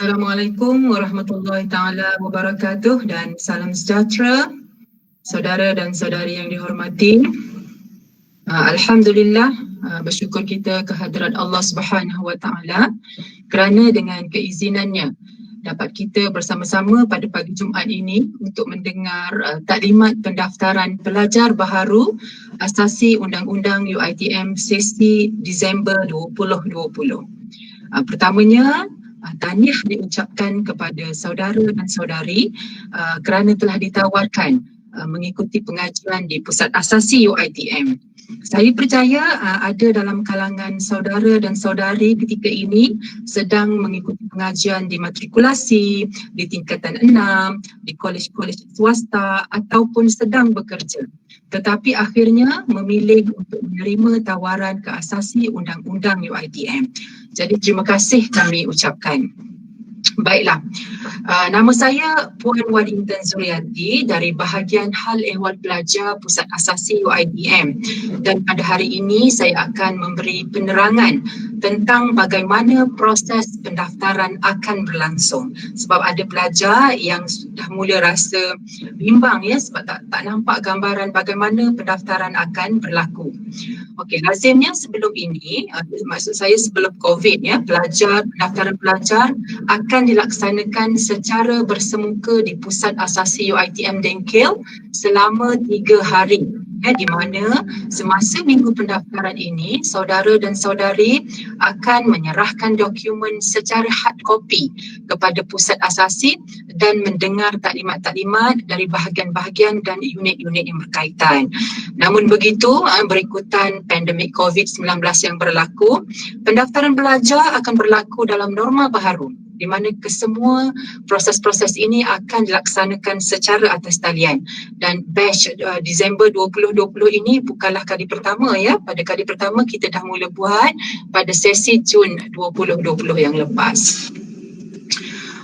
Assalamualaikum warahmatullahi taala wabarakatuh dan salam sejahtera saudara dan saudari yang dihormati. Alhamdulillah, bersyukur kita kehadrat Allah Subhanahu wa taala kerana dengan keizinannya dapat kita bersama-sama pada pagi Jumaat ini untuk mendengar taklimat pendaftaran pelajar baharu asasi Undang-Undang UiTM sesi Disember 2020. Pertamanya, tahniah diucapkan kepada saudara dan saudari kerana telah ditawarkan mengikuti pengajian di Pusat Asasi UiTM. Saya percaya ada dalam kalangan saudara dan saudari ketika ini sedang mengikuti pengajian di matrikulasi, di tingkatan 6, di kolej-kolej swasta ataupun sedang bekerja. Tetapi akhirnya memilih untuk menerima tawaran ke asasi Undang-Undang UiTM. Jadi terima kasih kami ucapkan. Baiklah, nama saya Puan Wan Intan Zuriati dari bahagian Hal Ehwal Pelajar Pusat Asasi UiTM, dan pada hari ini saya akan memberi penerangan tentang bagaimana proses pendaftaran akan berlangsung, sebab ada pelajar yang sudah mula rasa bimbang ya sebab tak nampak gambaran bagaimana pendaftaran akan berlaku. Okey, lazimnya sebelum ini, maksud saya sebelum COVID ya, pendaftaran pelajar akan dilaksanakan secara bersemuka di Pusat Asasi UiTM Dengkil selama 3 hari. Di mana semasa minggu pendaftaran ini, saudara dan saudari akan menyerahkan dokumen secara hard copy kepada Pusat Asasi dan mendengar taklimat-taklimat dari bahagian-bahagian dan unit-unit yang berkaitan. Namun begitu, berikutan pandemik COVID-19 yang berlaku, pendaftaran pelajar akan berlaku dalam norma baharu, di mana kesemua proses-proses ini akan dilaksanakan secara atas talian. Dan batch Disember 2020 ini bukanlah kali pertama ya. Pada kali pertama kita dah mula buat pada sesi Jun 2020 yang lepas.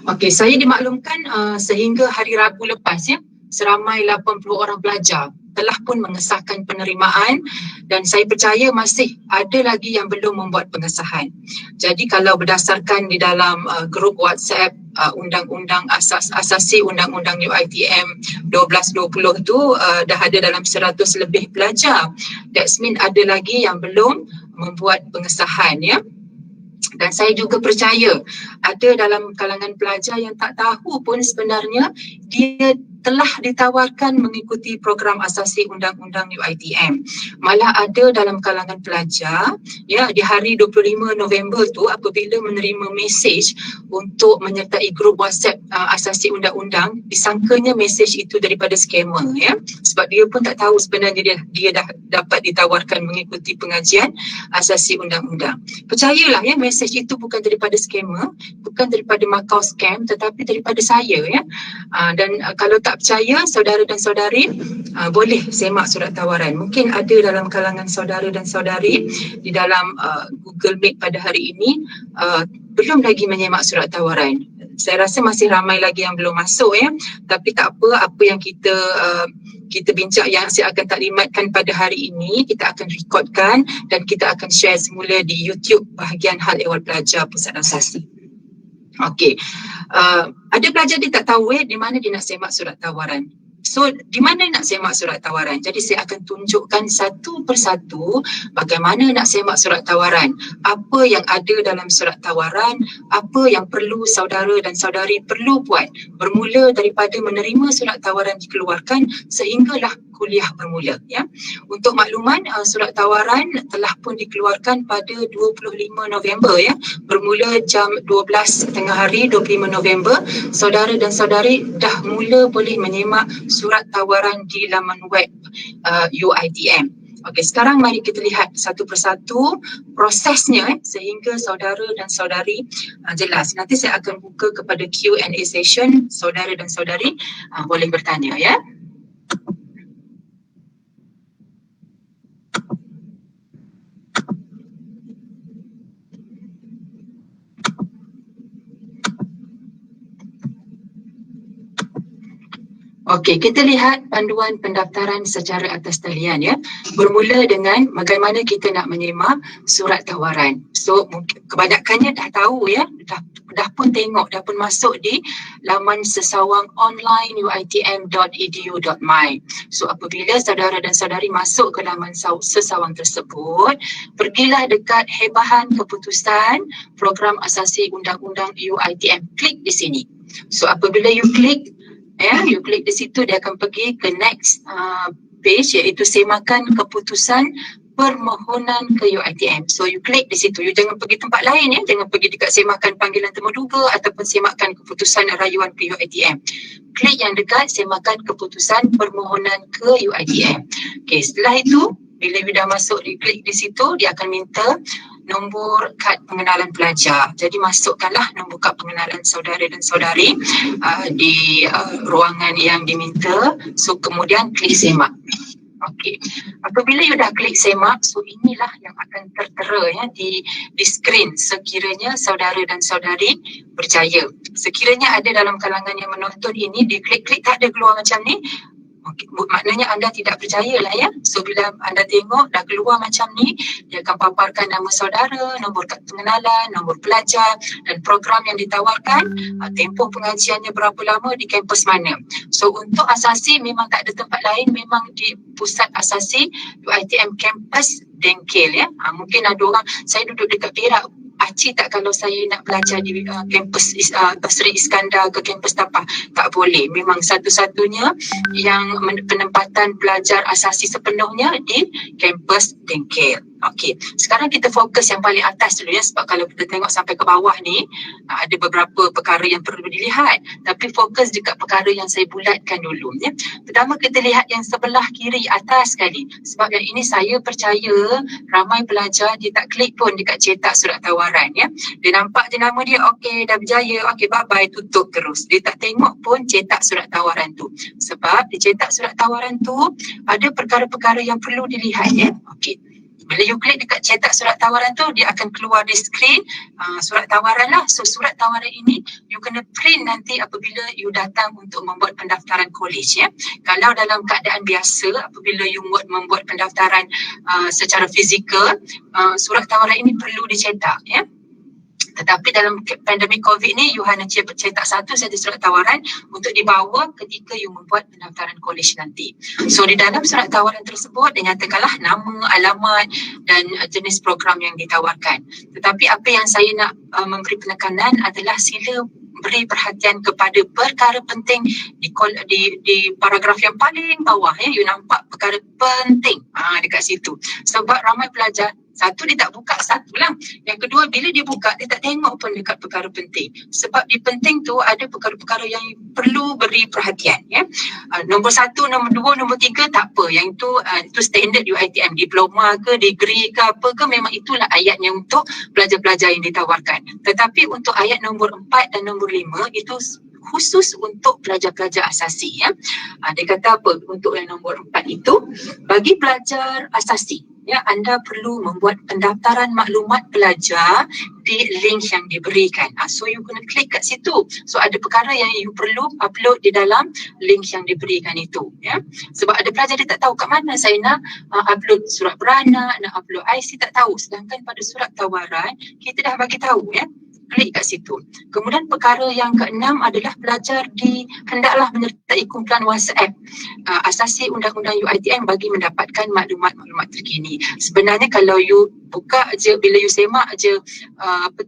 Okey, saya dimaklumkan sehingga hari Rabu lepas ya, seramai 80 orang pelajar telah pun mengesahkan penerimaan, dan saya percaya masih ada lagi yang belum membuat pengesahan. Jadi kalau berdasarkan di dalam grup WhatsApp Undang-Undang Asasi Undang-Undang UiTM 1220 tu dah ada dalam 100 lebih pelajar. That's mean ada lagi yang belum membuat pengesahan ya. Dan saya juga percaya ada dalam kalangan pelajar yang tak tahu pun sebenarnya dia telah ditawarkan mengikuti program asasi Undang-Undang UiTM. Malah ada dalam kalangan pelajar ya, di hari 25 November tu apabila menerima mesej untuk menyertai grup WhatsApp asasi Undang-Undang, disangkanya mesej itu daripada scammer ya, sebab dia pun tak tahu sebenarnya dia dah dapat ditawarkan mengikuti pengajian asasi Undang-Undang. Percayalah ya, mesej itu bukan daripada scammer, bukan daripada Makau Scam, tetapi daripada saya ya. Dan kalau tak percaya saudara dan saudari, boleh semak surat tawaran. Mungkin ada dalam kalangan saudara dan saudari di dalam Google Meet pada hari ini belum lagi menyemak surat tawaran. Saya rasa masih ramai lagi yang belum masuk ya. Tapi tak apa yang kita bincang yang saya akan taklimatkan pada hari ini, kita akan rekodkan dan kita akan share semula di YouTube bahagian Hal Ehwal Pelajar Pusat Asasi. Okey, ada pelajar dia tak tahu di mana dia nak semak surat tawaran. So, di mana nak semak surat tawaran? Jadi saya akan tunjukkan satu persatu bagaimana nak semak surat tawaran. Apa yang ada dalam surat tawaran, apa yang perlu saudara dan saudari perlu buat bermula daripada menerima surat tawaran dikeluarkan sehinggalah kuliah bermula ya. Untuk makluman, surat tawaran telah pun dikeluarkan pada 25 November ya. Bermula jam 12 tengah hari 25 November, saudara dan saudari dah mula boleh menyemak surat tawaran di laman web UiTM. Okey, sekarang mari kita lihat satu persatu prosesnya sehingga saudara dan saudari jelas. Nanti saya akan buka kepada Q&A session, saudara dan saudari boleh bertanya ya. Okey, kita lihat panduan pendaftaran secara atas talian ya. Bermula dengan bagaimana kita nak menyemak surat tawaran. So kebanyakannya dah tahu ya, dah pun tengok, dah pun masuk di laman sesawang online uitm.edu.my. So apabila saudara dan saudari masuk ke laman sesawang tersebut, pergilah dekat hebahan keputusan program asasi undang-undang UiTM. Klik di sini. So apabila you klik di situ, dia akan pergi ke next page, iaitu semakan keputusan permohonan ke UiTM. So you klik di situ, you jangan pergi tempat lain ya, jangan pergi dekat semakan panggilan temuduga ataupun semakan keputusan rayuan ke UiTM. Klik yang dekat semakan keputusan permohonan ke UiTM. Okay, setelah itu bila you dah masuk, you klik di situ, dia akan minta nombor kad pengenalan pelajar. Jadi masukkanlah nombor kad pengenalan saudara dan saudari di ruangan yang diminta. So kemudian klik semak. Okey. Apabila you dah klik semak, so inilah yang akan tertera ya di skrin sekiranya saudara dan saudari berjaya. Sekiranya ada dalam kalangan yang menonton ini, di klik-klik tak ada keluar macam ni, okay, maknanya anda tidak percaya lah ya. So bila anda tengok dah keluar macam ni, dia akan paparkan nama saudara, nombor kad pengenalan, nombor pelajar dan program yang ditawarkan, tempoh pengajiannya berapa lama, di kampus mana. So untuk asasi memang tak ada tempat lain, memang di pusat asasi UiTM kampus Dengkil ya. Mungkin ada orang, saya duduk dekat Perak, Acik tak kalau saya nak belajar di kampus Sri Iskandar ke kampus Tapah? Tak boleh. Memang satu-satunya yang penempatan pelajar asasi sepenuhnya di kampus Dengkil. Okey, sekarang kita fokus yang paling atas dulu ya, sebab kalau kita tengok sampai ke bawah ni ada beberapa perkara yang perlu dilihat, tapi fokus dekat perkara yang saya bulatkan dulu ya. Pertama kita lihat yang sebelah kiri atas sekali, sebab yang ini saya percaya ramai pelajar dia tak klik pun dekat cetak surat tawaran ya. Dia nampak je nama dia, okey dah berjaya, okey bye bye, tutup terus. Dia tak tengok pun cetak surat tawaran tu. Sebab di cetak surat tawaran tu ada perkara-perkara yang perlu dilihat ya. Okey. Bila you klik dekat cetak surat tawaran tu, dia akan keluar di skrin surat tawaran lah. So surat tawaran ini you kena print nanti apabila you datang untuk membuat pendaftaran college ya. Kalau dalam keadaan biasa, apabila you membuat pendaftaran secara fizikal, surat tawaran ini perlu dicetak ya. Tetapi dalam pandemik COVID ni, you hanya cetak satu saja surat tawaran untuk dibawa ketika you membuat pendaftaran college nanti. So di dalam surat tawaran tersebut, dinyatakanlah nama, alamat dan jenis program yang ditawarkan. Tetapi apa yang saya nak memberi penekanan adalah sila beri perhatian kepada perkara penting di paragraf yang paling bawah ya. You nampak perkara penting dekat situ. Sebab ramai pelajar, satu dia tak buka satu lah. Yang kedua bila dia buka dia tak tengok pun dekat perkara penting. Sebab di penting tu ada perkara-perkara yang perlu beri perhatian ya. Nombor satu, nombor dua, nombor tiga tak apa. Yang itu standard UiTM, diploma ke, degree ke apa ke, memang itulah ayatnya untuk pelajar-pelajar yang ditawarkan. Tetapi untuk ayat nombor 4 dan nombor 5 itu khusus untuk pelajar-pelajar asasi ya. Dia kata apa untuk yang nombor 4 itu, bagi pelajar asasi ya, anda perlu membuat pendaftaran maklumat pelajar di link yang diberikan. So you kena klik kat situ. So ada perkara yang you perlu upload di dalam link yang diberikan itu ya. Sebab ada pelajar dia tak tahu kat mana saya nak upload surat beranak, nak upload IC, tak tahu. Sedangkan pada surat tawaran kita dah bagi tahu ya. Klik kat situ. Kemudian perkara yang keenam adalah pelajar hendaklah menyertai kumpulan WhatsApp asasi undang-undang UiTM bagi mendapatkan maklumat-maklumat terkini. Sebenarnya kalau you buka je, bila you semak je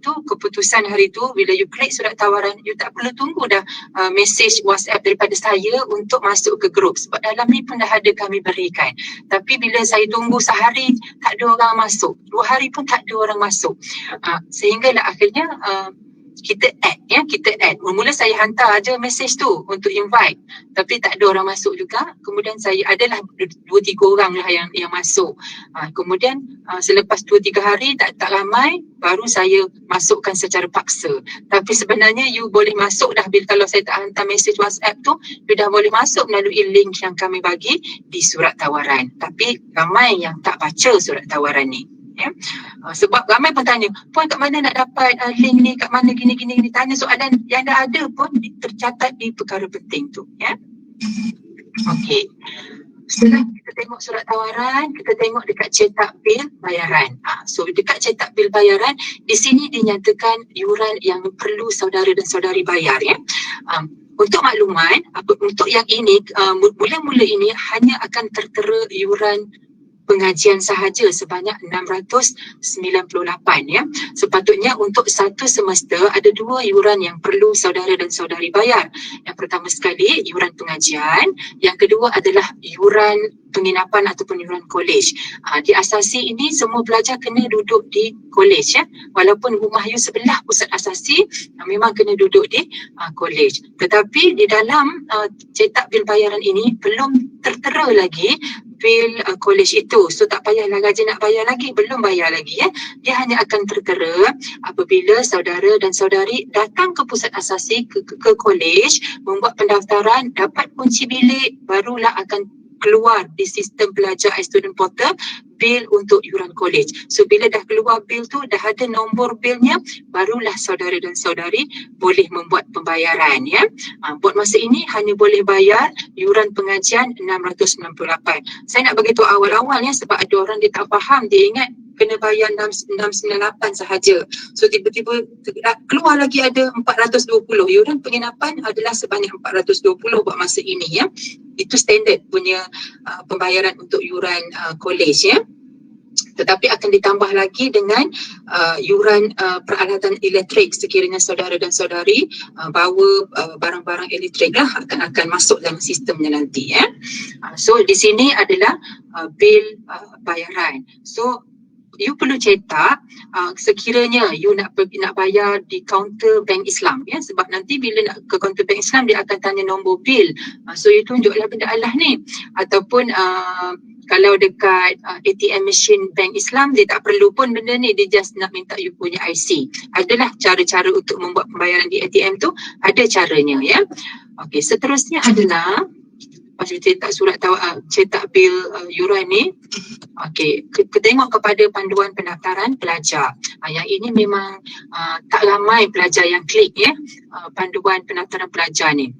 keputusan hari tu, bila you klik surat tawaran, you tak perlu tunggu dah message WhatsApp daripada saya untuk masuk ke grup. Sebab dalam ni pun dah ada kami berikan. Tapi bila saya tunggu sehari tak ada orang masuk, 2 hari pun tak ada orang masuk, sehinggalah akhirnya kita add. Mula saya hantar aja message tu untuk invite, tapi tak ada orang masuk juga. Kemudian saya adalah 2-3 orang lah yang masuk. Kemudian selepas 2-3 hari tak ramai, baru saya masukkan secara paksa. Tapi sebenarnya you boleh masuk dah, kalau saya tak hantar message WhatsApp tu, you dah boleh masuk melalui link yang kami bagi di surat tawaran. Tapi ramai yang tak baca surat tawaran ni. Ya. Sebab ramai pun tanya, puan kat mana nak dapat link ni, kat mana gini, tanya soalan yang dah ada pun tercatat di perkara penting tu ya. Okey. Setelah kita tengok surat tawaran, kita tengok dekat cetak bil bayaran. So dekat cetak bil bayaran, di sini dinyatakan yuran yang perlu saudara dan saudari bayar ya. Untuk makluman, untuk yang ini, mula-mula ini hanya akan tertera yuran pengajian sahaja sebanyak 698 ya. Sepatutnya untuk satu semester ada dua yuran yang perlu saudara dan saudari bayar. Yang pertama sekali yuran pengajian, yang kedua adalah yuran penginapan ataupun yuran kolej. Di asasi ini semua pelajar kena duduk di kolej ya. Walaupun rumah you sebelah pusat asasi, memang kena duduk di kolej. Tetapi di dalam cetak bil bayaran ini belum tertera lagi bil kolej itu. So tak payahlah rajin nak bayar lagi, belum bayar lagi ya. Dia hanya akan tertera apabila saudara dan saudari datang ke pusat asasi ke kolej, membuat pendaftaran, dapat kunci bilik, barulah akan keluar di sistem pelajar iStudent Portal bil untuk yuran kolej. So bila dah keluar bil tu, dah ada nombor bilnya, barulah saudara dan saudari boleh membuat pembayaran ya. Buat masa ini hanya boleh bayar yuran pengajian 698. Saya nak bagi tahu awal-awal ya, sebab ada orang dia tak faham, dia ingat kena bayar 698 sahaja. So tiba-tiba keluar lagi ada 420. Yuran penginapan adalah sebanyak 420 buat masa ini ya. Itu standard punya pembayaran untuk yuran kolej ya. Tetapi akan ditambah lagi dengan yuran peralatan elektrik sekiranya saudara dan saudari bawa barang-barang elektrik lah akan masuk dalam sistemnya nanti ya. So di sini adalah bil bayaran. So you perlu cetak sekiranya you nak bayar di kaunter Bank Islam ya, sebab nanti bila nak ke kaunter Bank Islam dia akan tanya nombor bil. So you tunjuklah benda Allah ni, ataupun kalau dekat ATM machine Bank Islam dia tak perlu pun benda ni, dia just nak minta you punya IC. Adalah cara-cara untuk membuat pembayaran di ATM tu, ada caranya ya. Okey, seterusnya adalah pasal cetak bil yuran ni. Okey, kita tengok kepada panduan pendaftaran pelajar. Yang ini memang tak ramai pelajar yang klik ya, panduan pendaftaran pelajar ni.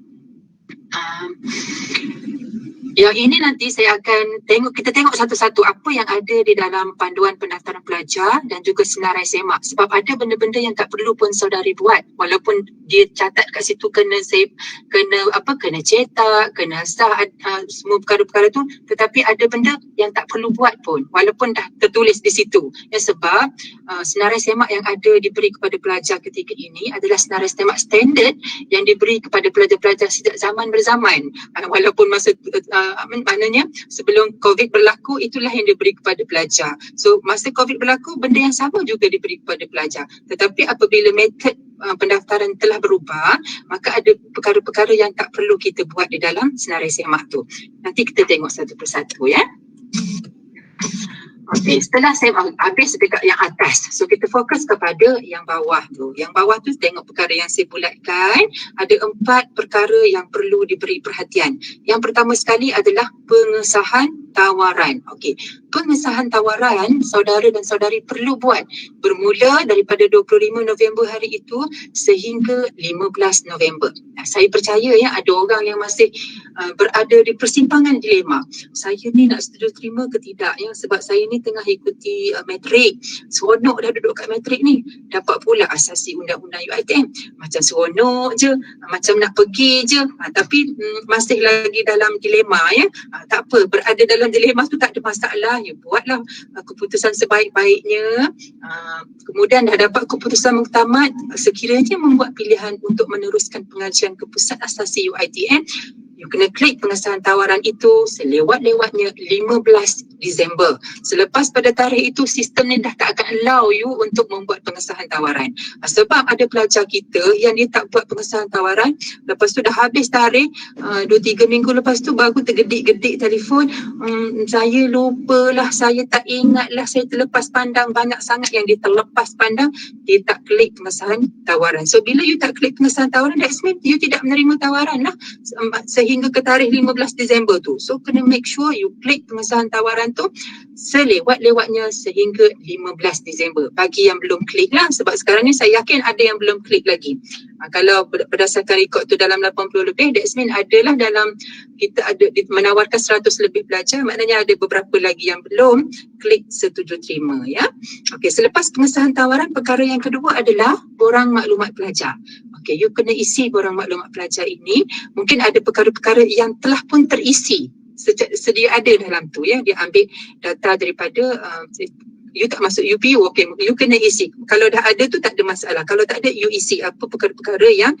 Yang ini nanti saya akan kita tengok satu-satu apa yang ada di dalam panduan pendaftaran pelajar dan juga senarai semak, sebab ada benda-benda yang tak perlu pun saudari buat, walaupun dia catat kat situ kena cetak, kena sah semua perkara-perkara tu, tetapi ada benda yang tak perlu buat pun walaupun dah tertulis di situ ya, sebab senarai semak yang ada diberi kepada pelajar ketika ini adalah senarai semak standard yang diberi kepada pelajar-pelajar sejak zaman berzaman, walaupun masa maknanya sebelum COVID berlaku itulah yang diberi kepada pelajar. So masa COVID berlaku benda yang sama juga diberi kepada pelajar, tetapi apabila metod pendaftaran telah berubah, maka ada perkara-perkara yang tak perlu kita buat di dalam senarai semak tu. Nanti kita tengok satu persatu ya. Okey, setelah saya habis dekat yang atas, so kita fokus kepada yang bawah tu. Yang bawah tu tengok perkara yang saya bulatkan, ada 4 perkara yang perlu diberi perhatian. Yang pertama sekali adalah pengesahan tawaran. Okey, pengesahan tawaran saudara dan saudari perlu buat bermula daripada 25 November hari itu sehingga 15 November. Saya percaya ya, ada orang yang masih berada di persimpangan dilema. Saya ni nak setuju terima ke tidak ya, sebab saya ni tengah ikuti matrik. Seronok dah duduk kat matrik ni, dapat pula asasi undang-undang UiTM. Macam seronok je, macam nak pergi je, tapi masih lagi dalam dilema ya. Tak apa, berada dalam dilema tu tak ada masalah, you buatlah keputusan sebaik-baiknya. Kemudian dah dapat keputusan muktamad, sekiranya membuat pilihan untuk meneruskan pengajian ke pusat asasi UiTM, you kena klik pengesahan tawaran itu selewat-lewatnya 15 Disember. Selepas pada tarikh itu, sistem ni dah tak akan allow you untuk membuat pengesahan tawaran. Sebab ada pelajar kita yang dia tak buat pengesahan tawaran, lepas tu dah habis tarikh, 2-3 minggu lepas tu baru tergedik-gedik telefon, saya lupalah, saya tak ingatlah, saya terlepas pandang. Banyak sangat yang dia terlepas pandang, dia tak klik pengesahan tawaran. So bila you tak klik pengesahan tawaran, that means you tidak menerima tawaran lah. Sehingga sehingga ke tarikh 15 Disember tu. So kena make sure you klik pengesahan tawaran tu selewat-lewatnya sehingga 15 Disember. Bagi yang belum klik lah, sebab sekarang ni saya yakin ada yang belum klik lagi. Kalau berdasarkan rekod tu dalam 80 lebih, that's mean adalah dalam kita ada menawarkan 100 lebih pelajar, maknanya ada beberapa lagi yang belum klik setuju terima, ya. Okey, selepas pengesahan tawaran, perkara yang kedua adalah borang maklumat pelajar. Okey, you kena isi borang maklumat pelajar ini. Mungkin ada perkara-perkara yang telah pun terisi, sedia ada dalam tu, ya. Dia ambil data daripada you tak masuk UPU, okey, you kena isi. Kalau dah ada tu tak ada masalah. Kalau tak ada, you isi apa perkara-perkara yang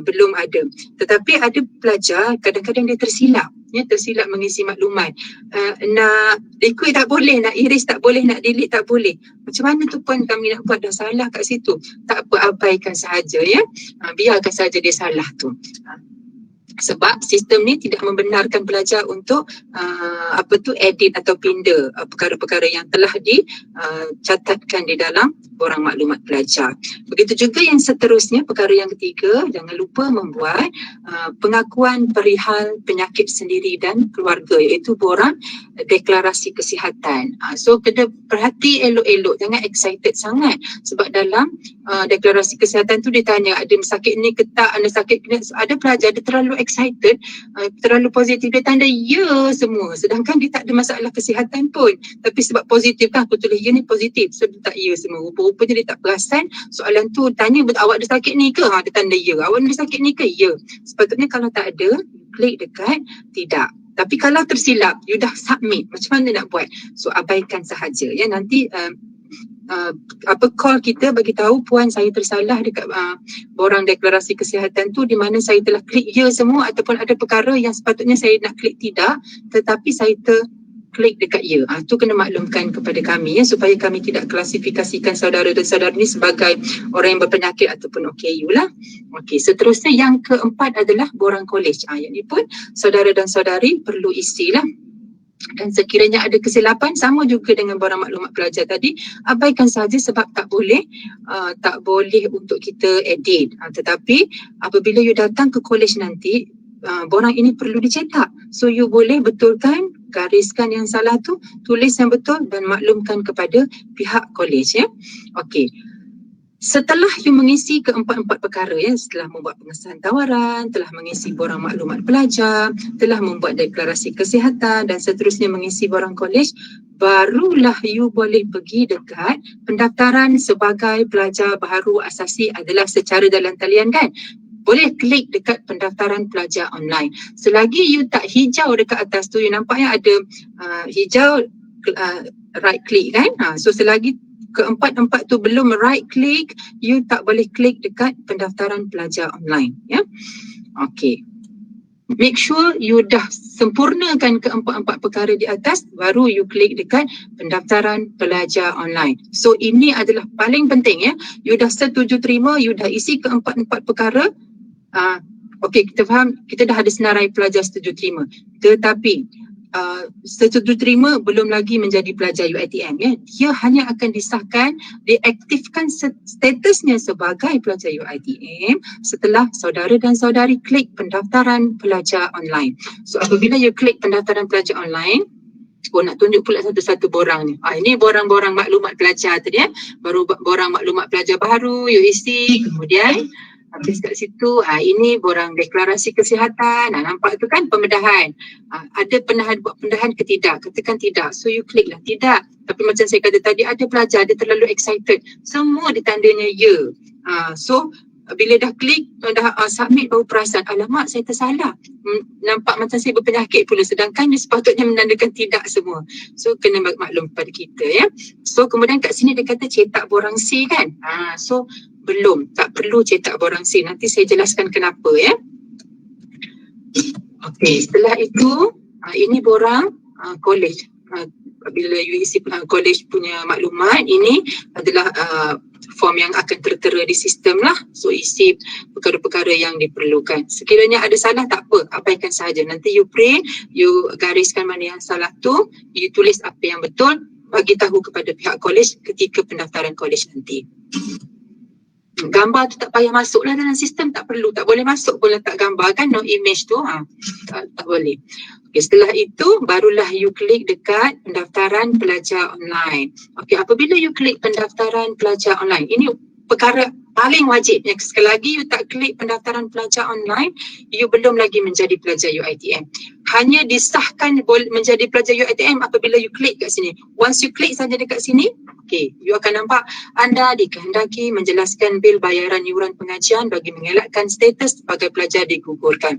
belum ada. Tetapi ada pelajar kadang-kadang dia tersilap, ya, tersilap mengisi maklumat. Nak request tak boleh, nak erase tak boleh, nak delete tak boleh. Macam mana tu pun kami nak buat, dah salah kat situ. Tak apa, abaikan sahaja, ya. Biarkan sahaja dia salah tu. Sebab sistem ni tidak membenarkan pelajar untuk edit atau pindah perkara-perkara yang telah dicatatkan di dalam borang maklumat pelajar. Begitu juga yang seterusnya, perkara yang ketiga, jangan lupa membuat pengakuan perihal penyakit sendiri dan keluarga, iaitu borang deklarasi kesihatan. So kena perhati elok-elok, jangan excited sangat, sebab dalam deklarasi kesihatan tu ditanya ada sakit ni ke tak, ada sakit ni. Ada pelajar dia terlalu excited, terlalu positif, dia tanda ya semua, sedangkan dia tak ada masalah kesihatan pun, tapi sebab positif kan, aku tulis ya ni positif, so dia tak ya semua. Rupa-rupanya dia tak perasan soalan tu, tanya awak ada sakit ni ke, dia tanda ya. Awak ada sakit ni ke, ya. Sepatutnya kalau tak ada, klik dekat tidak. Tapi kalau tersilap, you dah submit, macam mana nak buat? So abaikan sahaja, ya. Nanti call kita bagi tahu, puan saya tersalah dekat borang deklarasi kesihatan tu, di mana saya telah klik ya semua, ataupun ada perkara yang sepatutnya saya nak klik tidak, tetapi saya klik dekat ya. Tu kena maklumkan kepada kami, ya, supaya kami tidak klasifikasikan saudara dan saudara ni sebagai orang yang berpenyakit ataupun OKU lah. Okey, seterusnya yang keempat adalah borang kolej. Yang ni pun saudara dan saudari perlu isilah. Dan sekiranya ada kesilapan, sama juga dengan borang maklumat pelajar tadi, abaikan saja, sebab tak boleh untuk kita edit. Tetapi apabila you datang ke kolej nanti, borang ini perlu dicetak. So you boleh betulkan, gariskan yang salah tu, tulis yang betul dan maklumkan kepada pihak kolej, ya. Okey. Setelah you mengisi keempat-empat perkara, ya, setelah membuat pengesahan tawaran, telah mengisi borang maklumat pelajar, telah membuat deklarasi kesihatan dan seterusnya mengisi borang kolej, barulah you boleh pergi dekat pendaftaran sebagai pelajar baharu asasi adalah secara jalan talian, kan. Boleh klik dekat pendaftaran pelajar online. Selagi you tak hijau dekat atas tu, you nampak yang ada hijau right click, kan. So selagi keempat-empat tu belum right click, you tak boleh klik dekat pendaftaran pelajar online, ya. Okey. Make sure you dah sempurnakan keempat-empat perkara di atas, baru you klik dekat pendaftaran pelajar online. So ini adalah paling penting, ya. You dah setuju terima, you dah isi keempat-empat perkara. Okey, kita faham, kita dah ada senarai pelajar setuju terima. Tetapi setuju terima belum lagi menjadi pelajar UiTM, ya. Dia hanya akan disahkan, diaktifkan statusnya sebagai pelajar UiTM setelah saudara dan saudari klik pendaftaran pelajar online. So apabila you klik pendaftaran pelajar online, nak tunjuk pula satu-satu borang ni. Ini borang-borang maklumat pelajar tadi, ya. Baru borang maklumat pelajar baru you isi, kemudian habis kat situ, ini borang deklarasi kesihatan. Nampak tu kan pembedahan. Ada buat pendahan ke tidak? Katakan tidak. So you klik lah tidak. Tapi macam saya kata tadi, ada pelajar dia terlalu excited. Semua ditandanya ya. So bila dah klik, dah submit, baru perasan, alamak saya tersalah. Nampak macam saya berpenyakit pula, sedangkan dia sepatutnya menandakan tidak semua. So kena maklum pada kita, ya. So kemudian kat sini dia kata cetak borang C, kan. So belum, tak perlu cetak borang C. Nanti saya jelaskan kenapa, ya. Okey, setelah itu ini borang kolej. Bila you isi kolej punya maklumat, ini adalah form yang akan tertera di sistem lah. So isi perkara-perkara yang diperlukan. Sekiranya ada salah, tak apa, abaikan sahaja. Nanti you print, you gariskan mana yang salah tu, you tulis apa yang betul, bagi tahu kepada pihak kolej ketika pendaftaran kolej nanti. gambar tu tak payah masuk lah dalam sistem, tak perlu, tak boleh masuk pun letak gambar kan, no image tu, tak boleh. Okay, setelah itu barulah you klik dekat pendaftaran pelajar online. Okay, apabila you klik pendaftaran pelajar online, ini perkara paling wajib. Sekali lagi you tak klik pendaftaran pelajar online, you belum lagi menjadi pelajar UiTM. Hanya disahkan menjadi pelajar UiTM apabila you klik kat sini. Once you klik saja dekat sini, okay, you akan nampak anda dikehendaki menjelaskan bil bayaran yuran pengajian bagi mengelakkan status sebagai pelajar digugurkan.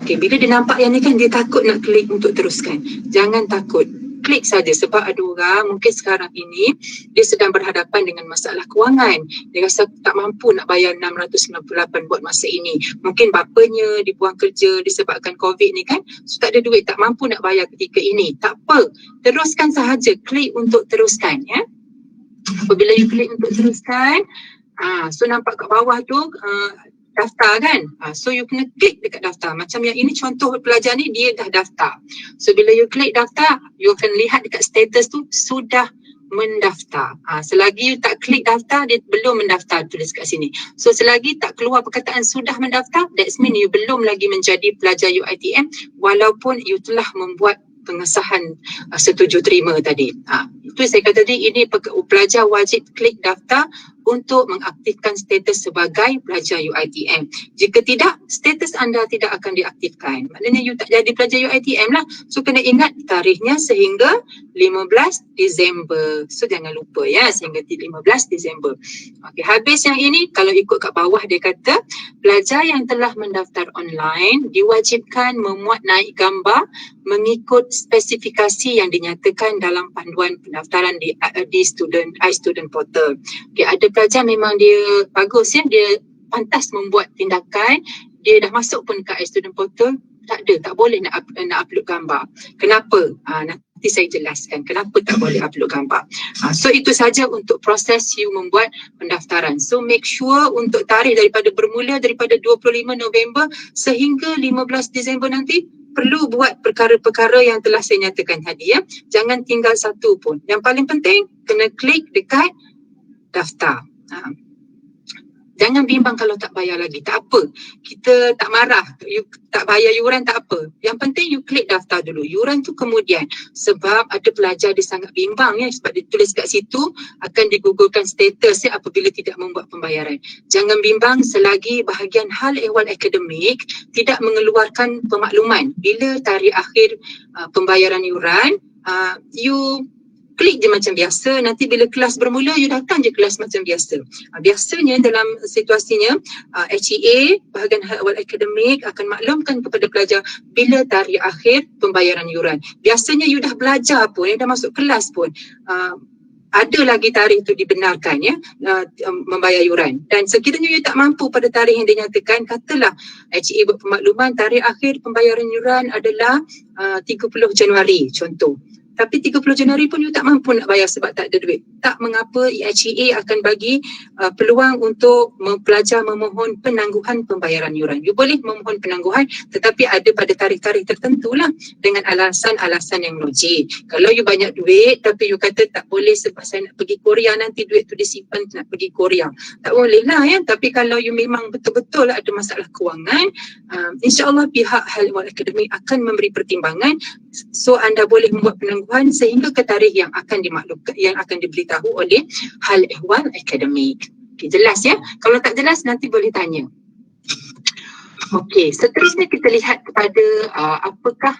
Okay, bila dia nampak yang ni kan dia takut nak klik untuk teruskan. Jangan takut. Klik saja sebab ada orang mungkin sekarang ini dia sedang berhadapan dengan masalah kewangan. Dia rasa tak mampu nak bayar 698 buat masa ini. Mungkin bapanya dibuang kerja disebabkan COVID ni kan. So tak ada duit, tak mampu nak bayar ketika ini. Tak apa. Teruskan sahaja. Klik untuk teruskan ya. Apabila you klik untuk teruskan, so nampak kat bawah tu daftar kan. So you kena klik dekat daftar. Macam yang ini contoh pelajar ni dia dah daftar. So bila you klik daftar, you akan lihat dekat status tu sudah mendaftar. Selagi you tak klik daftar, dia belum mendaftar, tulis kat sini. So selagi tak keluar perkataan sudah mendaftar, that's mean you belum lagi menjadi pelajar UiTM walaupun you telah membuat pengesahan setuju terima tadi. Itu saya kata tadi, ini pelajar wajib klik daftar untuk mengaktifkan status sebagai pelajar UiTM. Jika tidak, status anda tidak akan diaktifkan. Maknanya you tak jadi pelajar UiTM lah. So kena ingat tarikhnya sehingga 15 Disember. So jangan lupa ya, sehingga 15 Disember. Okey, habis yang ini, kalau ikut kat bawah dia kata, pelajar yang telah mendaftar online diwajibkan memuat naik gambar mengikut spesifikasi yang dinyatakan dalam panduan pendaftaran di iStudent Portal. Okay, ada pelajar memang dia bagus ya, dia pantas membuat tindakan, dia dah masuk pun ke iStudent Portal, tak ada, tak boleh nak upload gambar. Kenapa? Nanti saya jelaskan kenapa tak boleh upload gambar. So itu saja untuk proses you membuat pendaftaran. So make sure untuk tarikh bermula daripada 25 November sehingga 15 Disember nanti, perlu buat perkara-perkara yang telah saya nyatakan tadi ya. Jangan tinggal satu pun. Yang paling penting kena klik dekat daftar. Jangan bimbang kalau tak bayar lagi. Tak apa. Kita tak marah. You tak bayar yuran tak apa. Yang penting you klik daftar dulu. Yuran tu kemudian. Sebab ada pelajar dia sangat bimbang ya. Sebab dia tulis kat situ akan digugurkan status ya apabila tidak membuat pembayaran. Jangan bimbang selagi bahagian hal ehwal akademik tidak mengeluarkan pemakluman. Bila tarikh akhir pembayaran yuran, you klik je macam biasa. Nanti bila kelas bermula, you datang je kelas macam biasa. Biasanya dalam situasinya, HEA, bahagian hal ehwal akademik akan maklumkan kepada pelajar bila tarikh akhir pembayaran yuran. Biasanya you dah belajar pun, you dah masuk kelas pun, ada lagi tarikh tu dibenarkan ya, membayar yuran. Dan sekiranya you tak mampu pada tarikh yang dinyatakan, katalah HEA buat pemakluman tarikh akhir pembayaran yuran adalah 30 Januari contoh. Tapi 30 Januari pun you tak mampu nak bayar sebab tak ada duit. Tak mengapa, HEA akan bagi peluang untuk pelajar memohon penangguhan pembayaran yuran. You boleh memohon penangguhan tetapi ada pada tarikh-tarikh tertentu lah dengan alasan-alasan yang logik. Kalau you banyak duit tapi you kata tak boleh sebab saya nak pergi Korea, nanti duit tu disimpan nak pergi Korea, tak boleh lah ya. Tapi kalau you memang betul-betul ada masalah kewangan, insyaAllah pihak hal ehwal akademik akan memberi pertimbangan. So anda boleh membuat penangguhan sehingga ke tarikh yang akan dimaklumkan, yang akan diberitahu oleh hal ehwal akademik. Okay, jelas ya? Kalau tak jelas nanti boleh tanya. Okey, seterusnya kita lihat kepada apakah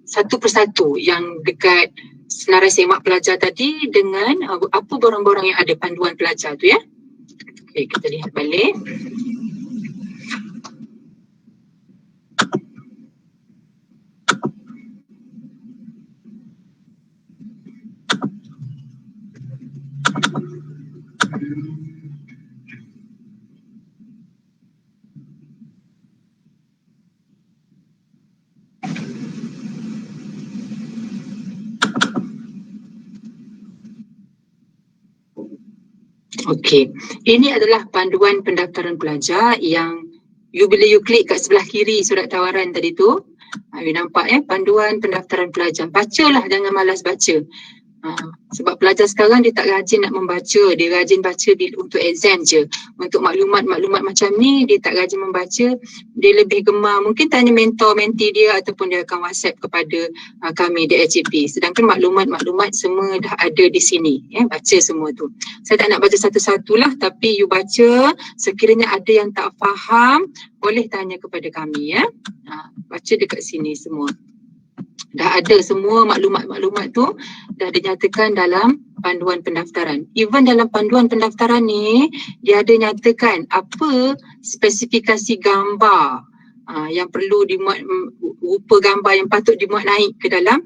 satu persatu yang dekat senarai semak pelajar tadi dengan apa borang-borang yang ada panduan pelajar tu ya. Okey, kita lihat balik. Okey, ini adalah panduan pendaftaran pelajar yang bila you klik kat sebelah kiri surat tawaran tadi tu, you nampak ya, panduan pendaftaran pelajar. Bacalah, jangan malas baca. Sebab pelajar sekarang dia tak rajin nak membaca, dia rajin baca untuk exam je. Untuk maklumat-maklumat macam ni dia tak rajin membaca, dia lebih gemar mungkin tanya mentor menti dia ataupun dia akan WhatsApp kepada kami di HGP. Sedangkan maklumat-maklumat semua dah ada di sini, baca semua tu. Saya tak nak baca satu-satulah, tapi you baca, sekiranya ada yang tak faham boleh tanya kepada kami, baca dekat sini semua. Dah ada semua maklumat-maklumat tu dah dinyatakan dalam panduan pendaftaran. Even dalam panduan pendaftaran ni dia ada nyatakan apa spesifikasi gambar yang perlu dimuat, rupa gambar yang patut dimuat naik ke dalam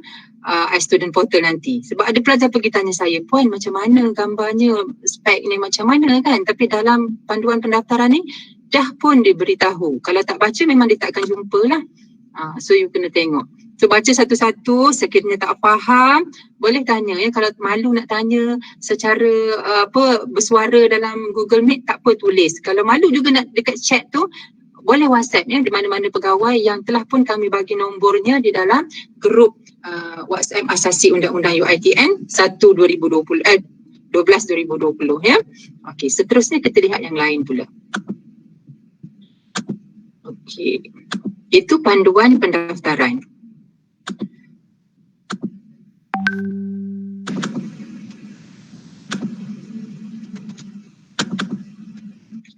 iStudent Portal nanti. Sebab ada pelajar pergi tanya saya, puan macam mana gambarnya, spek ni macam mana kan, tapi dalam panduan pendaftaran ni dah pun diberitahu. Kalau tak baca memang dia tak akan jumpa lah. So you kena tengok. So baca satu-satu, sekiranya tak faham boleh tanya, kalau malu nak tanya secara bersuara dalam Google Meet tak apa, tulis. Kalau malu juga nak dekat chat tu boleh WhatsApp di mana-mana pegawai yang telah pun kami bagi nombornya di dalam grup WhatsApp Asasi Undang-Undang UiTM 12/2020 ya. Okey, seterusnya kita lihat yang lain pula. Okey. Itu panduan pendaftaran.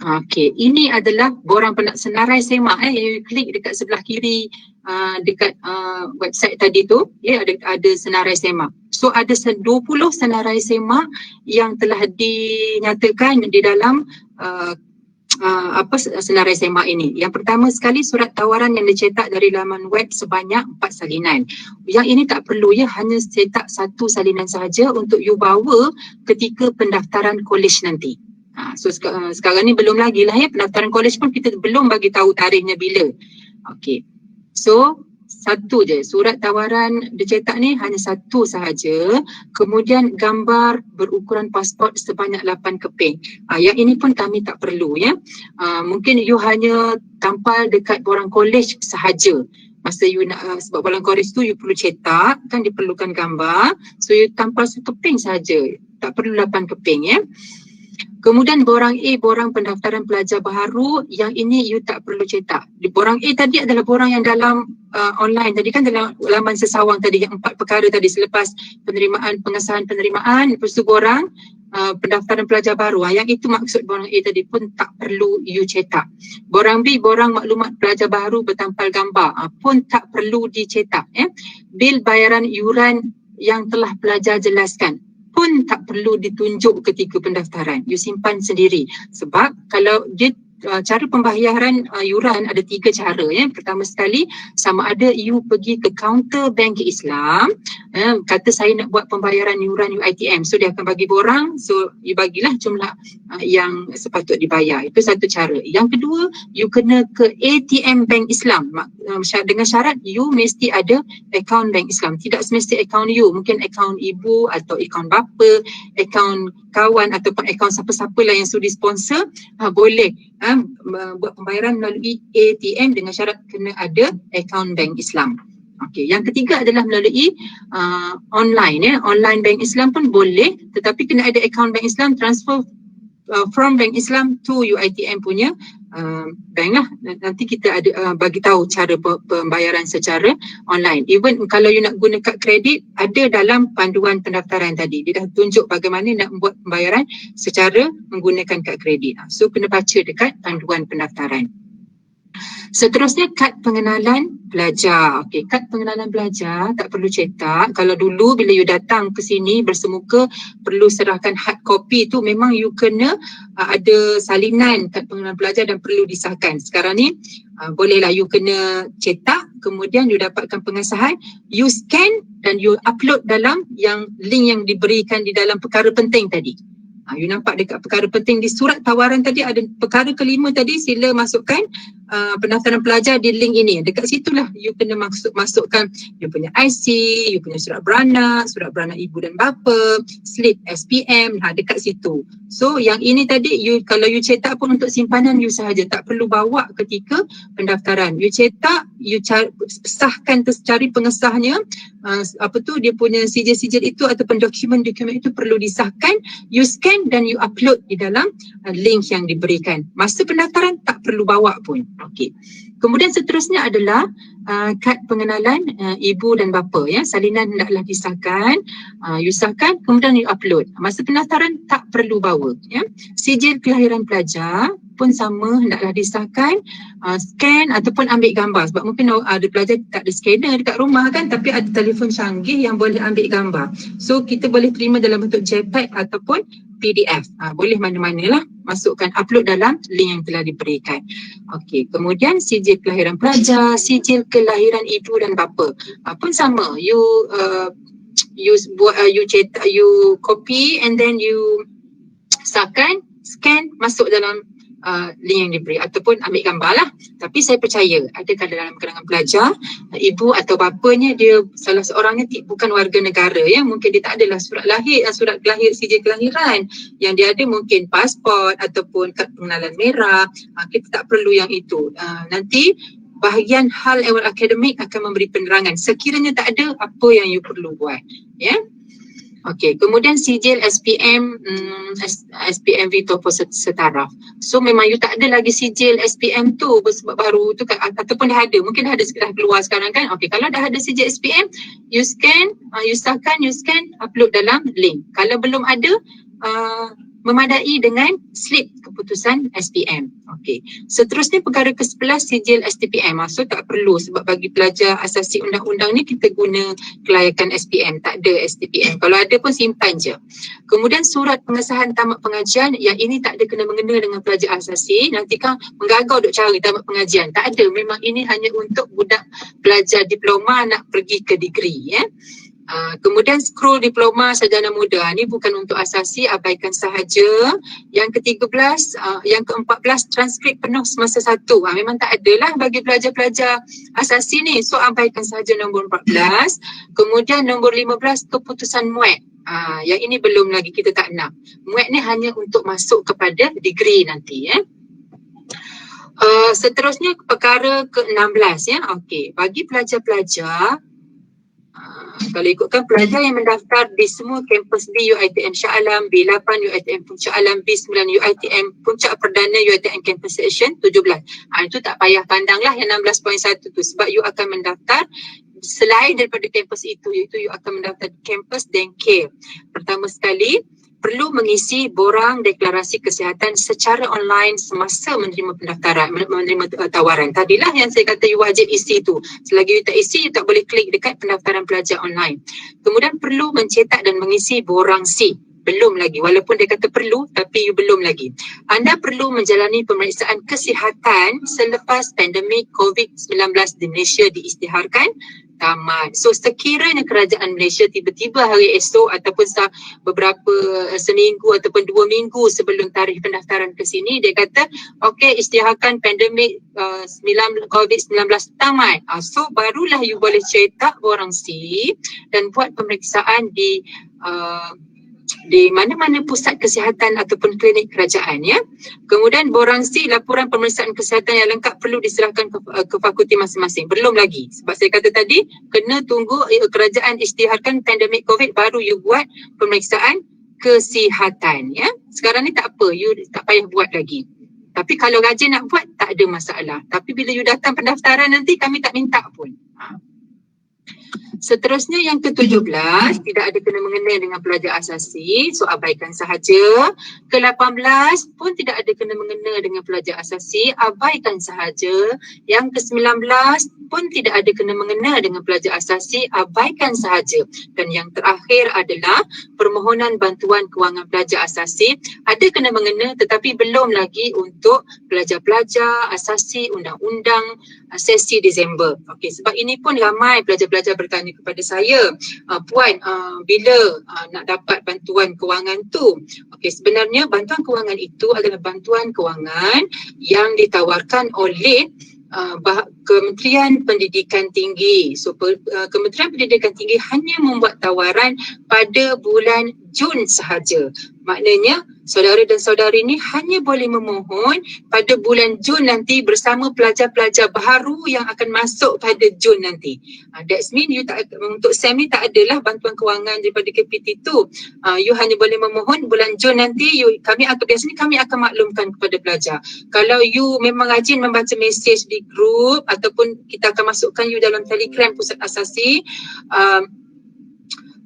Okey, ini adalah borang senarai semak you klik dekat sebelah kiri dekat website tadi tu, ada senarai semak. So ada 20 senarai semak yang telah dinyatakan di dalam senarai semak ini. Yang pertama sekali, surat tawaran yang dicetak dari laman web sebanyak 4 salinan. Yang ini tak perlu, hanya cetak 1 salinan sahaja untuk you bawa ketika pendaftaran kolej nanti. So sekarang ni belum lagi lah pendaftaran kolej pun kita belum bagi tahu tarikhnya bila. Okey. So satu je surat tawaran dicetak ni, hanya 1 sahaja. Kemudian gambar berukuran pasport sebanyak 8 keping. Yang ini pun kami tak perlu mungkin you hanya tampal dekat borang kolej sahaja. Masa you nak sebab borang kolej tu you perlu cetak kan, diperlukan gambar. So you tampal sekeping sahaja. Tak perlu 8 keping Kemudian borang A, borang pendaftaran pelajar baharu, yang ini you tak perlu cetak. Di borang A tadi adalah borang yang dalam online tadi kan, dalam laman sesawang tadi, yang 4 perkara tadi selepas penerimaan, pengesahan penerimaan, lepas tu borang pendaftaran pelajar baru. Yang itu maksud borang A tadi pun tak perlu you cetak. Borang B, borang maklumat pelajar baru bertampal gambar, pun tak perlu dicetak. Bil bayaran yuran yang telah pelajar jelaskan pun tak perlu ditunjuk ketika pendaftaran. You simpan sendiri. Sebab kalau dia cara pembayaran yuran ada 3 cara Pertama sekali, sama ada you pergi ke kaunter bank Islam, kata saya nak buat pembayaran yuran UiTM. So dia akan bagi borang, so you bagilah jumlah yang sepatut dibayar. Itu satu cara. Yang kedua, you kena ke ATM Bank Islam. Dengan syarat you mesti ada akaun bank Islam. Tidak semesti akaun you, mungkin akaun ibu atau akaun bapa, akaun kawan ataupun akaun siapa-siapa lah yang sudi sponsor, boleh buat pembayaran melalui ATM dengan syarat kena ada akaun bank Islam. Okey, yang ketiga adalah melalui online online bank Islam pun boleh, tetapi kena ada akaun bank Islam, transfer from bank Islam to UiTM punya bank lah. Nanti kita ada bagi tahu cara pembayaran secara online. Even kalau you nak guna kad kredit, ada dalam panduan pendaftaran tadi. Dia dah tunjuk bagaimana nak buat pembayaran secara menggunakan kad kredit. So kena baca dekat panduan pendaftaran. Seterusnya, kad pengenalan pelajar. Okey, kad pengenalan pelajar tak perlu cetak. Kalau dulu bila you datang ke sini bersemuka perlu serahkan hard copy tu, memang you kena ada salinan kad pengenalan pelajar dan perlu disahkan. Sekarang ni bolehlah you kena cetak, kemudian you dapatkan pengesahan, you scan dan you upload dalam yang link yang diberikan di dalam perkara penting tadi. You nampak dekat perkara penting di surat tawaran tadi ada perkara kelima tadi, sila masukkan pendaftaran pelajar di link ini. Dekat situlah you kena masukkan you punya IC, you punya surat beranak ibu dan bapa, slip SPM, dekat situ. So yang ini tadi kalau you cetak pun untuk simpanan you sahaja, tak perlu bawa ketika pendaftaran. You cetak, you sahkan, cari pengesahnya, dia punya sijil-sijil itu ataupun dokumen itu perlu disahkan, you scan dan you upload di dalam link yang diberikan. Masa pendaftaran tak perlu bawa pun. Okey. Kemudian seterusnya adalah kad pengenalan ibu dan bapa, ya. Salinan hendaklah disahkan, you sahkan, kemudian you upload. Masa pendaftaran tak perlu bawa, ya. Sijil kelahiran pelajar pun sama, hendaklah disahkan, scan ataupun ambil gambar, sebab mungkin ada pelajar tak ada scanner dekat rumah kan, tapi ada telefon canggih yang boleh ambil gambar. So kita boleh terima dalam bentuk JPEG ataupun PDF, boleh mana-manalah, masukkan, upload dalam link yang telah diberikan. Okey, kemudian sijil kelahiran pelajar, sijil kelahiran ibu dan bapa, pun sama, you cetak, you copy and then you sahkan, scan, masuk dalam link yang diberi ataupun ambil gambar lah. Tapi saya percaya ada dalam kalangan pelajar, ibu atau bapanya dia salah seorangnya bukan warga negara, ya. Mungkin dia tak adalah surat kelahir, sijil kelahiran. Yang dia ada mungkin pasport ataupun kad pengenalan merah. Kita tak perlu yang itu. Nanti bahagian hal ehwal akademik akan memberi penerangan. Sekiranya tak ada, apa yang you perlu buat, ya. Okey, kemudian sijil SPM, SPMV Topo setaraf. So memang you tak ada lagi sijil SPM tu sebab baru tu kan, ataupun dah ada, mungkin dah ada dah keluar sekarang kan. Okey, kalau dah ada sijil SPM, you scan, you sahkan, you scan, upload dalam link. Kalau belum ada, memadai dengan slip keputusan SPM. Okey. Seterusnya perkara ke-11, sijil STPM. So tak perlu, sebab bagi pelajar asasi undang-undang ni kita guna kelayakan SPM, tak ada STPM. Kalau ada pun simpan je. Kemudian surat pengesahan tamat pengajian, yang ini tak ada kena-mengena dengan pelajar asasi. Nanti kan menggagau duk cari tamat pengajian. Tak ada, memang ini hanya untuk budak pelajar diploma nak pergi ke degree, ya. Kemudian scroll diploma sarjana muda, ni bukan untuk asasi, abaikan sahaja. Yang ke-13, yang ke-14, transkrip penuh semasa 1. Memang tak adalah bagi pelajar-pelajar asasi ni, so abaikan sahaja nombor 14. Kemudian nombor 15, keputusan MUET. Yang ini belum lagi, kita tak nak. MUET ni hanya untuk masuk kepada degree nanti, ya. Seterusnya perkara ke-16, ya. Okey, bagi pelajar-pelajar, kalau ikutkan pelajar yang mendaftar di semua kampus B UiTM Shah Alam, B8 UiTM Puncak Alam, B9 UiTM Puncak Perdana, UiTM Campus Section 17. Itu tak payah pandanglah yang 16.1 tu, sebab you akan mendaftar selain daripada kampus itu, iaitu you akan mendaftar di kampus Dengkir. Pertama sekali, perlu mengisi borang deklarasi kesihatan secara online semasa menerima pendaftaran, menerima tawaran. Tadilah yang saya kata you wajib isi tu. Selagi you tak isi, you tak boleh klik dekat pendaftaran pelajar online. Kemudian perlu mencetak dan mengisi borang C. Belum lagi, walaupun dia kata perlu, tapi you belum lagi. Anda perlu menjalani pemeriksaan kesihatan selepas pandemik COVID-19 di Malaysia diisytiharkan tamat. So sekiranya kerajaan Malaysia tiba-tiba hari esok ataupun beberapa seminggu ataupun 2 minggu sebelum tarikh pendaftaran ke sini, dia kata okey, isytiharkan pandemik COVID-19 tamat. So barulah you boleh cetak borang C dan buat pemeriksaan di mana-mana pusat kesihatan ataupun klinik kerajaan, ya. Kemudian borang C, laporan pemeriksaan kesihatan yang lengkap perlu diserahkan ke fakulti masing-masing. Belum lagi, sebab saya kata tadi kena tunggu kerajaan isytiharkan pandemik COVID baru you buat pemeriksaan kesihatan, ya. Sekarang ni tak apa, you tak payah buat lagi. Tapi kalau rajin nak buat, tak ada masalah. Tapi bila you datang pendaftaran nanti, kami tak minta pun. Seterusnya yang ke-17, tidak ada kena-mengena dengan pelajar asasi, so abaikan sahaja. Ke-18 pun tidak ada kena-mengena dengan pelajar asasi, abaikan sahaja. Yang ke-19 pun tidak ada kena-mengena dengan pelajar asasi, abaikan sahaja. Dan yang terakhir adalah permohonan bantuan kewangan pelajar asasi, ada kena-mengena tetapi belum lagi untuk pelajar-pelajar asasi undang-undang sesi Disember. Okey, sebab ini pun ramai pelajar-pelajar bertanya tanya kepada saya, Puan, bila nak dapat bantuan kewangan tu? Okey, sebenarnya bantuan kewangan itu adalah bantuan kewangan yang ditawarkan oleh Kementerian Pendidikan Tinggi. So Kementerian Pendidikan Tinggi hanya membuat tawaran pada bulan Jun sahaja. Maknanya saudara dan saudari ni hanya boleh memohon pada bulan Jun nanti bersama pelajar-pelajar baru yang akan masuk pada Jun nanti. That's mean you tak, untuk SEM ni tak adalah bantuan kewangan daripada KPT tu. You hanya boleh memohon bulan Jun nanti. Biasanya kami akan maklumkan kepada pelajar. Kalau you memang rajin membaca mesej di grup ataupun kita akan masukkan you dalam Telegram Pusat Asasi,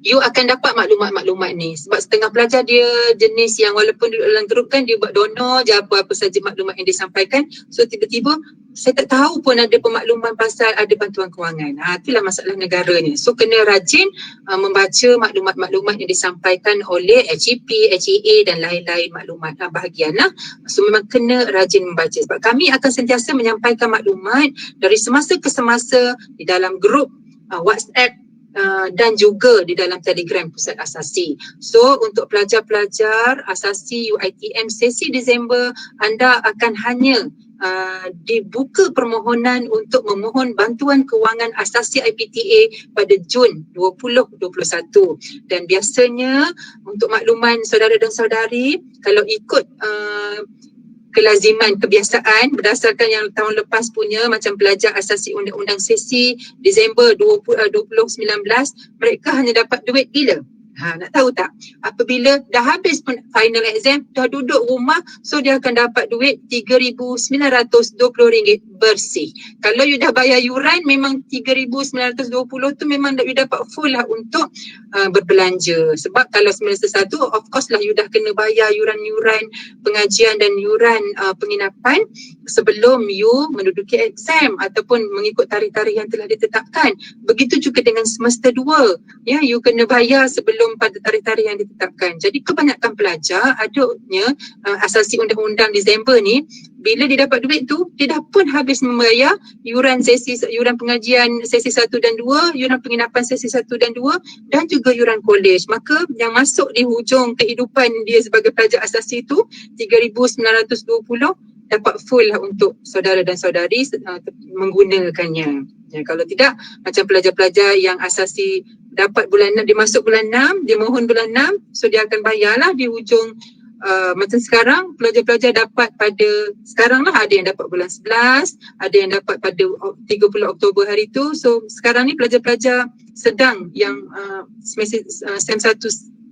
you akan dapat maklumat-maklumat ni. Sebab setengah pelajar dia jenis yang walaupun dalam grup kan dia buat donor je apa-apa saja maklumat yang disampaikan. So tiba-tiba saya tak tahu pun ada pemakluman pasal ada bantuan kewangan. Itulah masalah negaranya. So kena rajin membaca maklumat-maklumat yang disampaikan oleh HEP, HEA dan lain-lain maklumat bahagian lah. So memang kena rajin membaca. Sebab kami akan sentiasa menyampaikan maklumat dari semasa ke semasa di dalam grup WhatsApp dan juga di dalam Telegram Pusat Asasi. So untuk pelajar-pelajar Asasi UiTM sesi Disember, anda akan hanya dibuka permohonan untuk memohon bantuan kewangan asasi IPTA pada Jun 2021. Dan biasanya untuk makluman saudara dan saudari, kalau ikut kelaziman kebiasaan berdasarkan yang tahun lepas punya macam pelajar asasi undang-undang sesi Disember 2019, mereka hanya dapat duit bila? Nak tahu tak? Apabila dah habis pun final exam, dah duduk rumah, so dia akan dapat duit RM3,920 bersih. Kalau you dah bayar yuran, memang RM3,920 tu memang you dapat full lah untuk berbelanja. Sebab kalau semester 1, of course lah you dah kena bayar yuran-yuran pengajian dan yuran penginapan sebelum you menduduki exam ataupun mengikut tarikh-tarikh yang telah ditetapkan. Begitu juga dengan semester 2, ya, you kena bayar sebelum pada tarikh-tarikh yang ditetapkan. Jadi kebanyakan pelajar adanya asasi undang-undang Disember ni, bila dia dapat duit tu, dia dah pun habis membayar yuran pengajian sesi 1 dan 2, yuran penginapan sesi 1 dan 2 dan juga yuran college. Maka yang masuk di hujung kehidupan dia sebagai pelajar asasi tu RM3,920 dapat full lah untuk saudara dan saudari menggunakannya. Ya, kalau tidak, macam pelajar-pelajar yang asasi dapat bulan 6, dia masuk bulan 6, dia mohon bulan 6, so dia akan bayarlah di hujung. Macam sekarang, pelajar-pelajar dapat pada sekarang lah, ada yang dapat bulan 11, ada yang dapat pada 30 Oktober hari tu. So sekarang ni pelajar-pelajar sedang yang SEM 1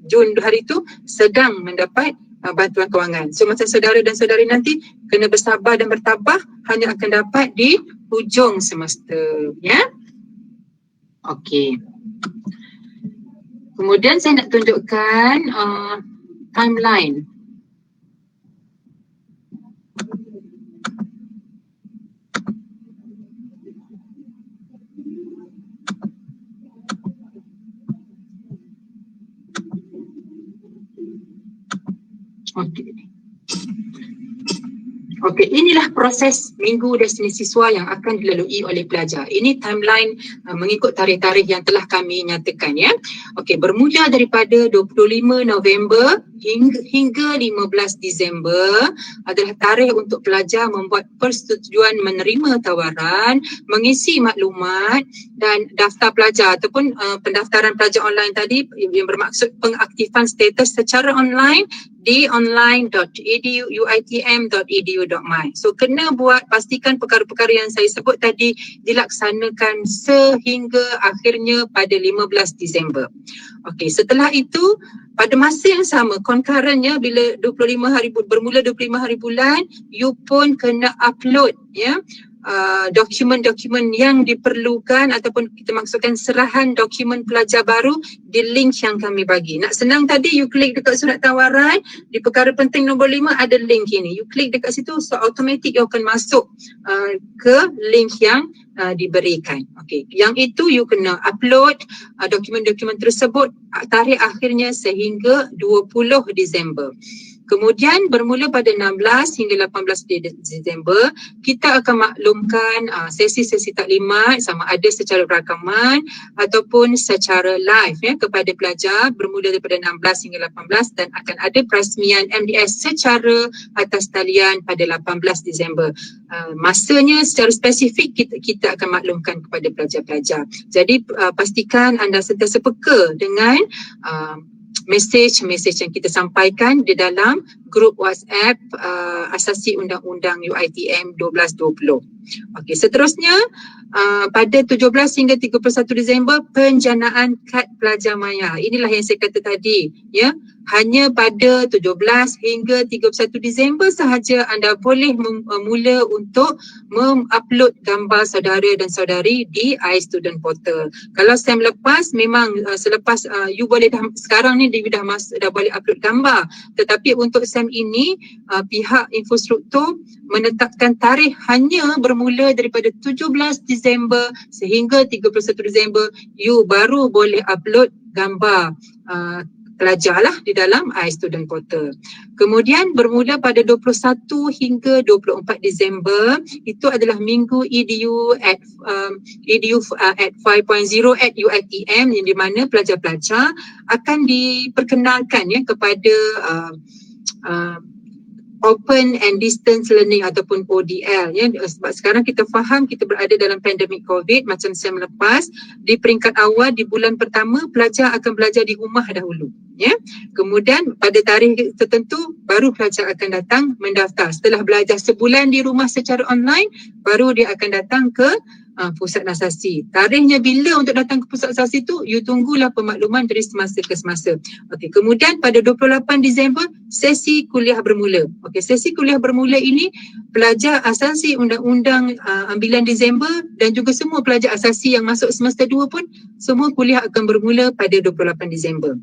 Jun hari tu sedang mendapat bantuan kewangan. So macam saudara dan saudari nanti kena bersabar dan bertabah, hanya akan dapat di hujung semester, ya. Okey. Kemudian saya nak tunjukkan timeline. Okey, inilah proses Minggu Destinasi Siswa yang akan dilalui oleh pelajar. Ini timeline mengikut tarikh-tarikh yang telah kami nyatakan, ya. Okey, bermula daripada 25 November hingga 15 Disember adalah tarikh untuk pelajar membuat persetujuan menerima tawaran, mengisi maklumat dan daftar pelajar ataupun pendaftaran pelajar online tadi yang bermaksud pengaktifan status secara online di online.uitm.edu.my. So kena buat, pastikan perkara-perkara yang saya sebut tadi dilaksanakan sehingga akhirnya pada 15 Disember. Okey, setelah itu pada masa yang sama, concurrentnya bila 25 hari bermula 25 hari bulan, you pun kena upload, ya, dokumen-dokumen yang diperlukan ataupun kita maksudkan serahan dokumen pelajar baru di link yang kami bagi. Nak senang tadi, you klik dekat surat tawaran, di perkara penting nombor 5 ada link ini. You klik dekat situ, so automatik you akan masuk ke link yang diberikan. Okey, yang itu you kena upload dokumen-dokumen tersebut, tarikh akhirnya sehingga 20 Disember. Kemudian bermula pada 16 hingga 18 Disember, kita akan maklumkan sesi-sesi taklimat sama ada secara rakaman ataupun secara live kepada pelajar bermula daripada 16 hingga 18 dan akan ada perasmian MDS secara atas talian pada 18 Disember. Masanya secara spesifik kita akan maklumkan kepada pelajar-pelajar. Jadi pastikan anda sentiasa peka dengan mesej yang kita sampaikan di dalam grup WhatsApp asasi Undang-Undang UiTM 1220. Okey, seterusnya pada 17 hingga 31 Disember penjanaan kad pelajar maya. Inilah yang saya kata tadi, ya. Hanya pada 17 hingga 31 Disember sahaja anda boleh mula untuk mengupload gambar saudara dan saudari di iStudent Portal. Kalau SEM lepas memang selepas you boleh sekarang ni you dah boleh upload gambar. Tetapi untuk SEM ini pihak infrastruktur menetapkan tarikh hanya bermula daripada 17 Disember sehingga 31 Disember you baru boleh upload gambar pelajar lah di dalam iStudent Portal. Kemudian bermula pada 21 hingga 24 Disember itu adalah minggu EDU at 5.0 at UiTM yang di mana pelajar-pelajar akan diperkenalkan kepada Open and Distance Learning ataupun ODL sebab sekarang kita faham kita berada dalam pandemik COVID macam SEM lepas. Di peringkat awal di bulan pertama pelajar akan belajar di rumah dahulu, kemudian pada tarikh tertentu baru pelajar akan datang mendaftar. Setelah belajar sebulan di rumah secara online baru dia akan datang ke pusat nasasi. Tarikhnya bila untuk datang ke pusat nasasi tu you tunggulah pemakluman dari semasa ke semasa. Okey, kemudian pada 28 Disember sesi kuliah bermula. Okey, sesi kuliah bermula ini pelajar asasi undang-undang ambilan Disember dan juga semua pelajar asasi yang masuk semester 2 pun semua kuliah akan bermula pada 28 Disember.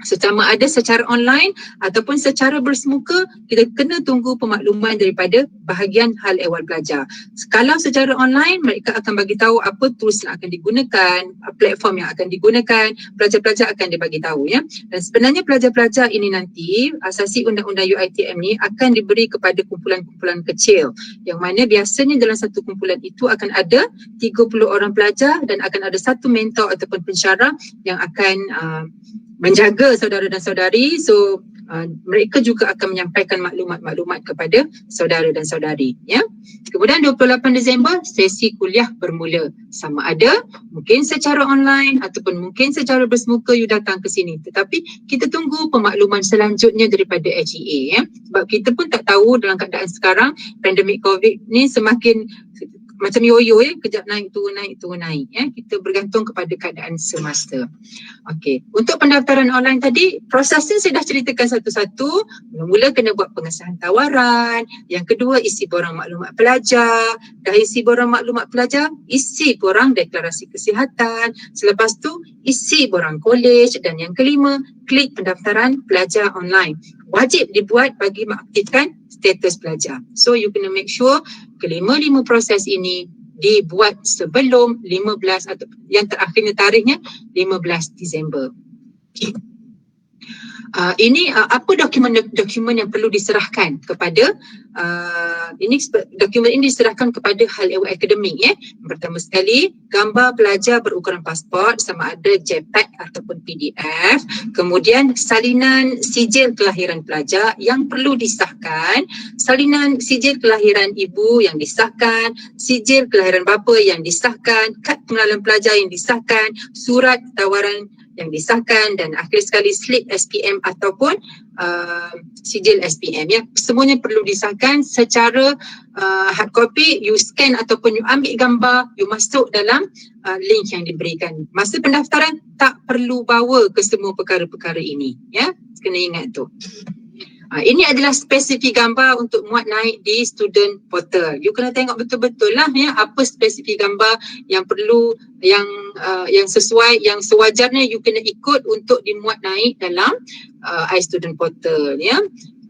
Sama ada secara online ataupun secara bersemuka, kita kena tunggu pemakluman daripada bahagian hal ehwal pelajar. Kalau secara online, mereka akan bagi tahu apa tools yang akan digunakan, platform yang akan digunakan, pelajar-pelajar akan dibagi tahu. Dan sebenarnya pelajar-pelajar ini nanti, asasi undang-undang UiTM ni akan diberi kepada kumpulan-kumpulan kecil yang mana biasanya dalam satu kumpulan itu akan ada 30 orang pelajar dan akan ada satu mentor ataupun pensyarah yang akan menjaga saudara dan saudari. So mereka juga akan menyampaikan maklumat-maklumat kepada saudara dan saudari. Kemudian 28 Disember sesi kuliah bermula. Sama ada mungkin secara online ataupun mungkin secara bersemuka you datang ke sini. Tetapi kita tunggu pemakluman selanjutnya daripada HEA. Sebab kita pun tak tahu dalam keadaan sekarang pandemik COVID ni semakin macam yo-yo kejap naik turun. Kita bergantung kepada keadaan semasa. Okey, untuk pendaftaran online tadi prosesnya saya dah ceritakan satu-satu. Mula-mula kena buat pengesahan tawaran, yang kedua isi borang maklumat pelajar, dah isi borang maklumat pelajar, isi borang deklarasi kesihatan, selepas tu isi borang kolej dan yang kelima klik pendaftaran pelajar online. Wajib dibuat bagi mengaktifkan status pelajar. So you kena make sure kelima-lima proses ini dibuat sebelum 15 atau yang terakhirnya tarikhnya 15 Disember. Okay. Ini apa dokumen yang perlu diserahkan kepada dokumen ini diserahkan kepada hal ehwal akademik. Pertama sekali gambar pelajar berukuran pasport sama ada JPEG ataupun PDF, kemudian salinan sijil kelahiran pelajar yang perlu disahkan, salinan sijil kelahiran ibu yang disahkan, sijil kelahiran bapa yang disahkan, kad pengenalan pelajar yang disahkan, surat tawaran yang disahkan dan akhir sekali slip SPM ataupun sijil SPM. Semuanya perlu disahkan secara hard copy, you scan ataupun you ambil gambar, you masuk dalam link yang diberikan. Masa pendaftaran tak perlu bawa ke semua perkara-perkara ini. Kena ingat tu. Ini adalah spesifik gambar untuk muat naik di student portal. You kena tengok betul-betul lah apa spesifik gambar yang perlu, yang sesuai, yang sewajarnya you kena ikut untuk dimuat naik dalam iStudent Portal.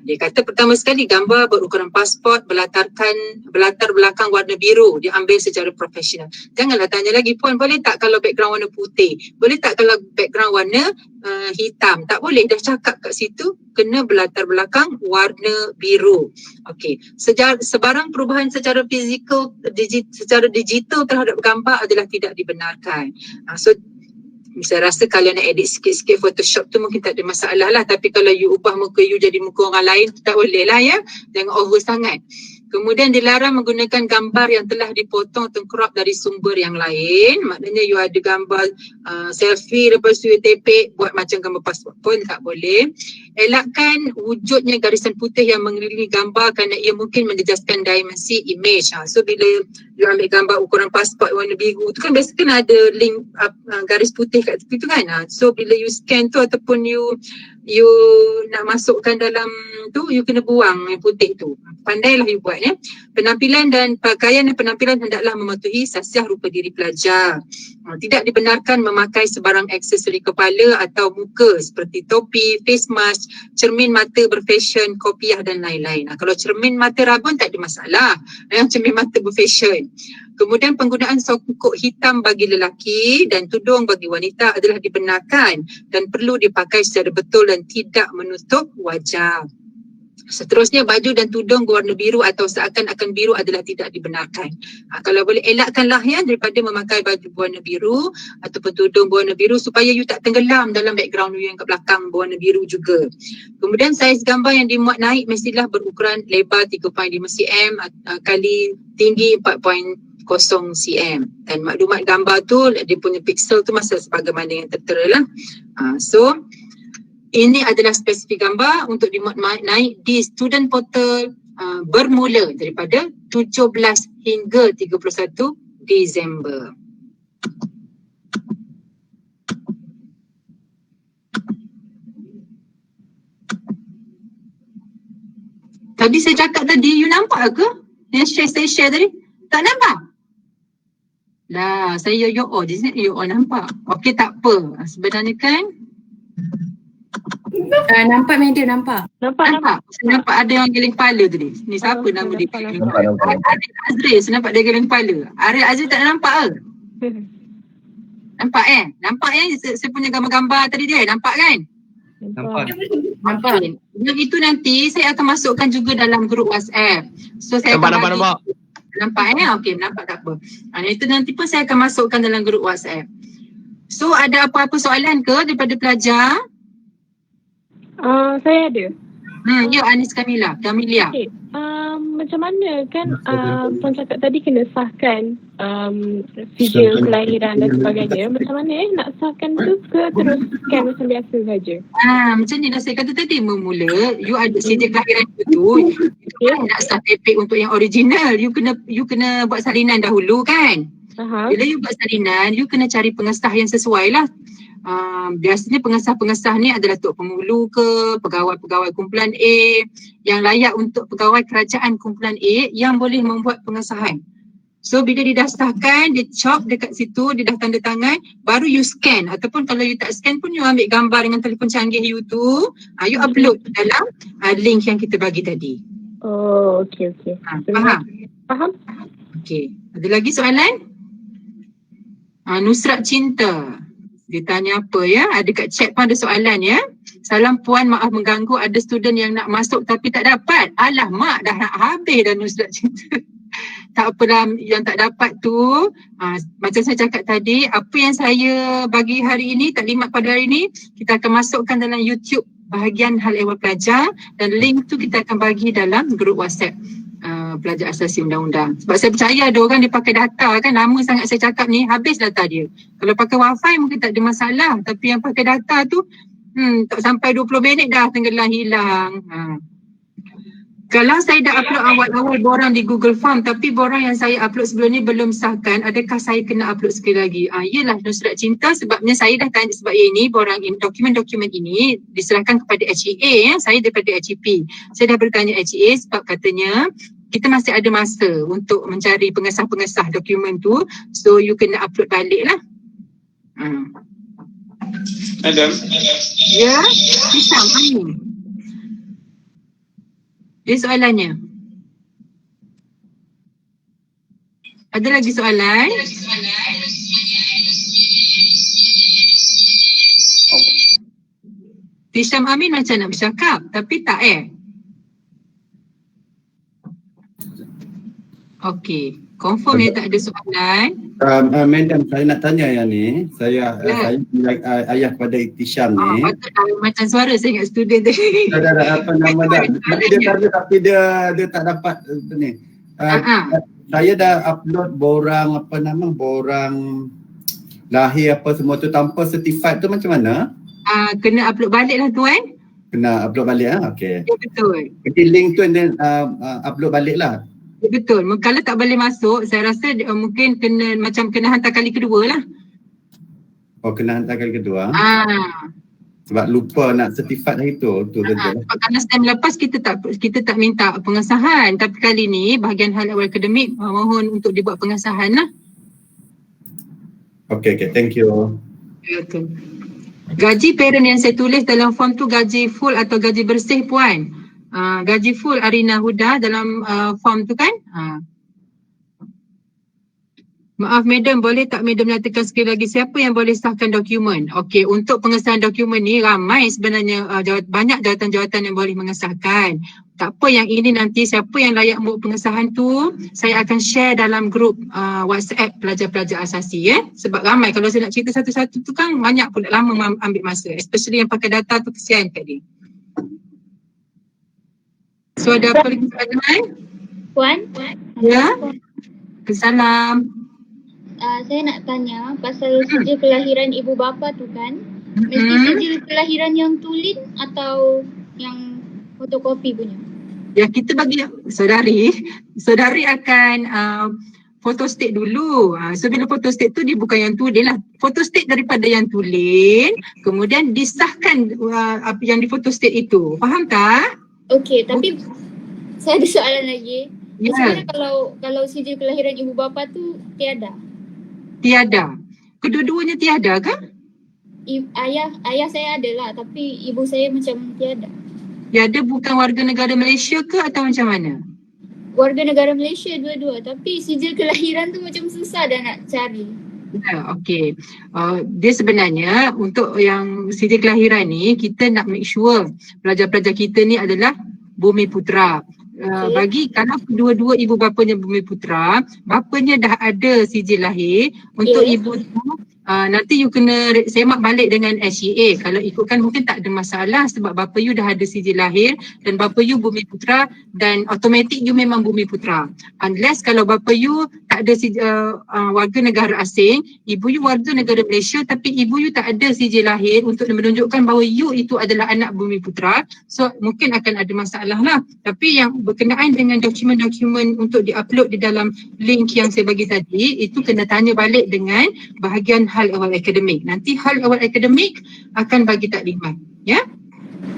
Dia kata pertama sekali gambar berukuran pasport berlatar belakang warna biru diambil secara profesional. Janganlah tanya lagi, puan boleh tak kalau background warna putih? Boleh tak kalau background warna hitam? Tak boleh, dah cakap kat situ kena berlatar belakang warna biru. Okey, sebarang perubahan secara fizikal secara digital terhadap gambar adalah tidak dibenarkan. So saya rasa kalau nak edit sikit-sikit Photoshop tu mungkin tak ada masalah lah. Tapi kalau you ubah muka you jadi muka orang lain, tak boleh lah ya. Jangan over sangat. Kemudian dilarang menggunakan gambar yang telah dipotong atau crop dari sumber yang lain. Maknanya you ada gambar selfie lepas tu you tepek buat macam gambar pasport pun tak boleh. Elakkan wujudnya garisan putih yang mengelilingi gambar kerana ia mungkin menjejaskan dimensi image. So bila you ambil gambar ukuran pasport warna biru tu kan biasa kan ada link garis putih kat tepi tu kan. So bila you scan tu ataupun you nak masukkan dalam tu, you kena buang yang putih tu. Pandailah you buat ya. Penampilan dan pakaian dan penampilan hendaklah mematuhi sasiah rupa diri pelajar. Tidak dibenarkan memakai sebarang aksesori kepala atau muka seperti topi, face mask, cermin mata berfashion, kopiah dan lain-lain. Kalau cermin mata rabun tak ada masalah. Yang cermin mata berfashion. Kemudian penggunaan songkok hitam bagi lelaki dan tudung bagi wanita adalah dibenarkan dan perlu dipakai secara betul dan tidak menutup wajah. Seterusnya baju dan tudung berwarna biru atau seakan-akan biru adalah tidak dibenarkan. Kalau boleh elakkanlah ya daripada memakai baju berwarna biru ataupun tudung berwarna biru supaya you tak tenggelam dalam background you yang kat belakang berwarna biru juga. Kemudian saiz gambar yang dimuat naik mestilah berukuran lebar 3.5 cm kali tinggi 4.0 cm. Dan maklumat gambar tu dia punya pixel tu masa sebagaimana yang tertera lah. So ini adalah spesifik gambar untuk dimuat naik di student portal bermula daripada 17 hingga 31 Disember. Tadi saya cakap tadi, you nampak ke? Yang saya share tadi? Tak nampak? Lah, saya yo di sini you nampak. Okey, tak apa. Sebenarnya kan nampak media, nampak. Nampak. Saya nampak ada yang geleng kepala tadi. Ni siapa nama dia? Ariel Azril, saya nampak dia geleng kepala. Ariel Azril tak nampak ke? Nampak Nampak saya punya gambar-gambar tadi dia, nampak kan? Nampak. Yang itu nanti saya akan masukkan juga dalam grup WhatsApp. So saya nampak. Nampak okey, nampak tak apa. Itu nanti pun saya akan masukkan dalam grup WhatsApp. So ada apa-apa soalan ke daripada pelajar? Saya ada. Ya, Anis Kamilia. Okay. Macam mana kan Puan cakap tadi kena sahkan video kelahiran dan sebagainya. Macam mana nak sahkan tu ke terus scan macam biasa saja? Macam ni dah saya kata tadi, memula you ada sijil kelahiran tu nak sah tepek untuk yang original. You kena buat salinan dahulu kan. Bila you buat salinan, you kena cari pengesah yang sesuai lah. Biasanya pengesah-pengesah ni adalah Tok Pemulu ke, pegawai-pegawai kumpulan A yang layak untuk pegawai kerajaan kumpulan A yang boleh membuat pengesahan. So bila didastarkan, dia chop dekat situ, dia dah tanda tangan, baru you scan. Ataupun kalau you tak scan pun you ambil gambar dengan telefon canggih you tu, you upload dalam link yang kita bagi tadi. Oh, okey. Faham? Okey. Ada lagi soalan? Nusrat Cinta. Dia tanya apa ya? Ada kat chat pun ada soalan ya. Salam puan, maaf mengganggu. Ada student yang nak masuk tapi tak dapat. Alah mak, dah nak habis dah Nusrat Cinta. Tak apalah yang tak dapat tu. Macam saya cakap tadi, apa yang saya bagi hari ini, taklimat pada hari ini, kita akan masukkan dalam YouTube bahagian hal ehwal pelajar dan link tu kita akan bagi dalam grup WhatsApp pelajar asasi undang-undang. Sebab saya percaya ada orang dia pakai data kan, lama sangat saya cakap ni, habis data dia. Kalau pakai wifi mungkin tak ada masalah, tapi yang pakai data tu tak sampai 20 minit dah tenggelam hilang. Kalau saya dah upload awal-awal borang di Google Form tapi borang yang saya upload sebelum ni belum sahkan, adakah saya kena upload sekali lagi? Yelah Nusrat Cinta, sebabnya saya dah tanya sebab ini borang dokumen-dokumen ini diserahkan kepada HEA, saya daripada HEP. Saya dah bertanya HEA sebab katanya kita masih ada masa untuk mencari pengesah-pengesah dokumen tu, so you kena upload balik lah. Madam. Ya, Hisam, Amin. Dia soalannya. Ada lagi soalan? Hisham Amin macam nak bercakap tapi tak Okey, confirm tak ada soalan. Madam, saya nak tanya yang ni. Saya ayah kepada Iktisham ni. Macam suara saya ingat student tadi. Ada apa nama dah. Tapi dia tanya tapi dia tak dapat ni. Saya dah upload borang lahir apa semua tu tanpa certified tu macam mana? Kena upload balik lah tuan. Kena upload balik okey. Ya, betul. Jadi link tu and then upload balik lah. Ya, betul. Kalau tak boleh masuk, saya rasa mungkin kena hantar kali kedua lah. Oh, kena hantar kali kedua. Sebab lupa nak certified hari tu saja. Kerana STEM lepas kita tak minta pengesahan, tapi kali ni bahagian hal awal akademik mohon untuk dibuat pengesahan lah. Okay, thank you. Betul. Gaji parent yang saya tulis dalam form tu gaji full atau gaji bersih puan? Gaji full Arina Huda dalam form tu kan? Maaf madam, boleh tak madam nyatakan sekali lagi siapa yang boleh sahkan dokumen? Okey, untuk pengesahan dokumen ni ramai sebenarnya banyak jawatan-jawatan yang boleh mengesahkan. Tak apa, yang ini nanti siapa yang layak buat pengesahan tu saya akan share dalam grup WhatsApp pelajar-pelajar asasi sebab ramai, kalau saya nak cerita satu-satu tu kan banyak pula, lama ambil masa, especially yang pakai data tu, kesian kat dia. So ada apa lagi soalan? Puan? Ya? Kesalam. Saya nak tanya pasal sijil kelahiran ibu bapa tu kan, mesti sijil kelahiran yang tulen atau yang fotokopi punya? Ya, kita bagi saudari akan photostate dulu. So bila photostate tu dia bukan yang tulen lah. Photostate daripada yang tulen, kemudian disahkan apa yang difotostate itu. Faham tak? Okey, tapi saya ada soalan lagi. Ya. Macam mana kalau sijil kelahiran ibu bapa tu tiada? Tiada. Kedua-duanya tiada kan? Ayah saya ada lah, tapi ibu saya macam tiada. Tiada bukan warga negara Malaysia ke atau macam mana? Warga negara Malaysia dua-dua, tapi sijil kelahiran tu macam susah dah nak cari. Ya, okey. Dia sebenarnya untuk yang sijil kelahiran ni kita nak make sure pelajar-pelajar kita ni adalah bumi putera. Bagi kalau kedua-dua ibu bapanya bumi putera, bapanya dah ada sijil lahir, untuk ibu tu nanti you kena semak balik dengan SCA. Kalau ikutkan mungkin tak ada masalah sebab bapa you dah ada sijil lahir dan bapa you bumi putera dan automatik you memang bumi putera. Unless kalau bapa you tak ada warga negara asing, ibu you warga negara Malaysia tapi ibu you tak ada sijil lahir untuk menunjukkan bahawa you itu adalah anak bumi putera, so mungkin akan ada masalah lah. Tapi yang berkenaan dengan dokumen-dokumen untuk diupload di dalam link yang saya bagi tadi, itu kena tanya balik dengan bahagian hal awal akademik. Nanti hal awal akademik akan bagi taklimat. Ya?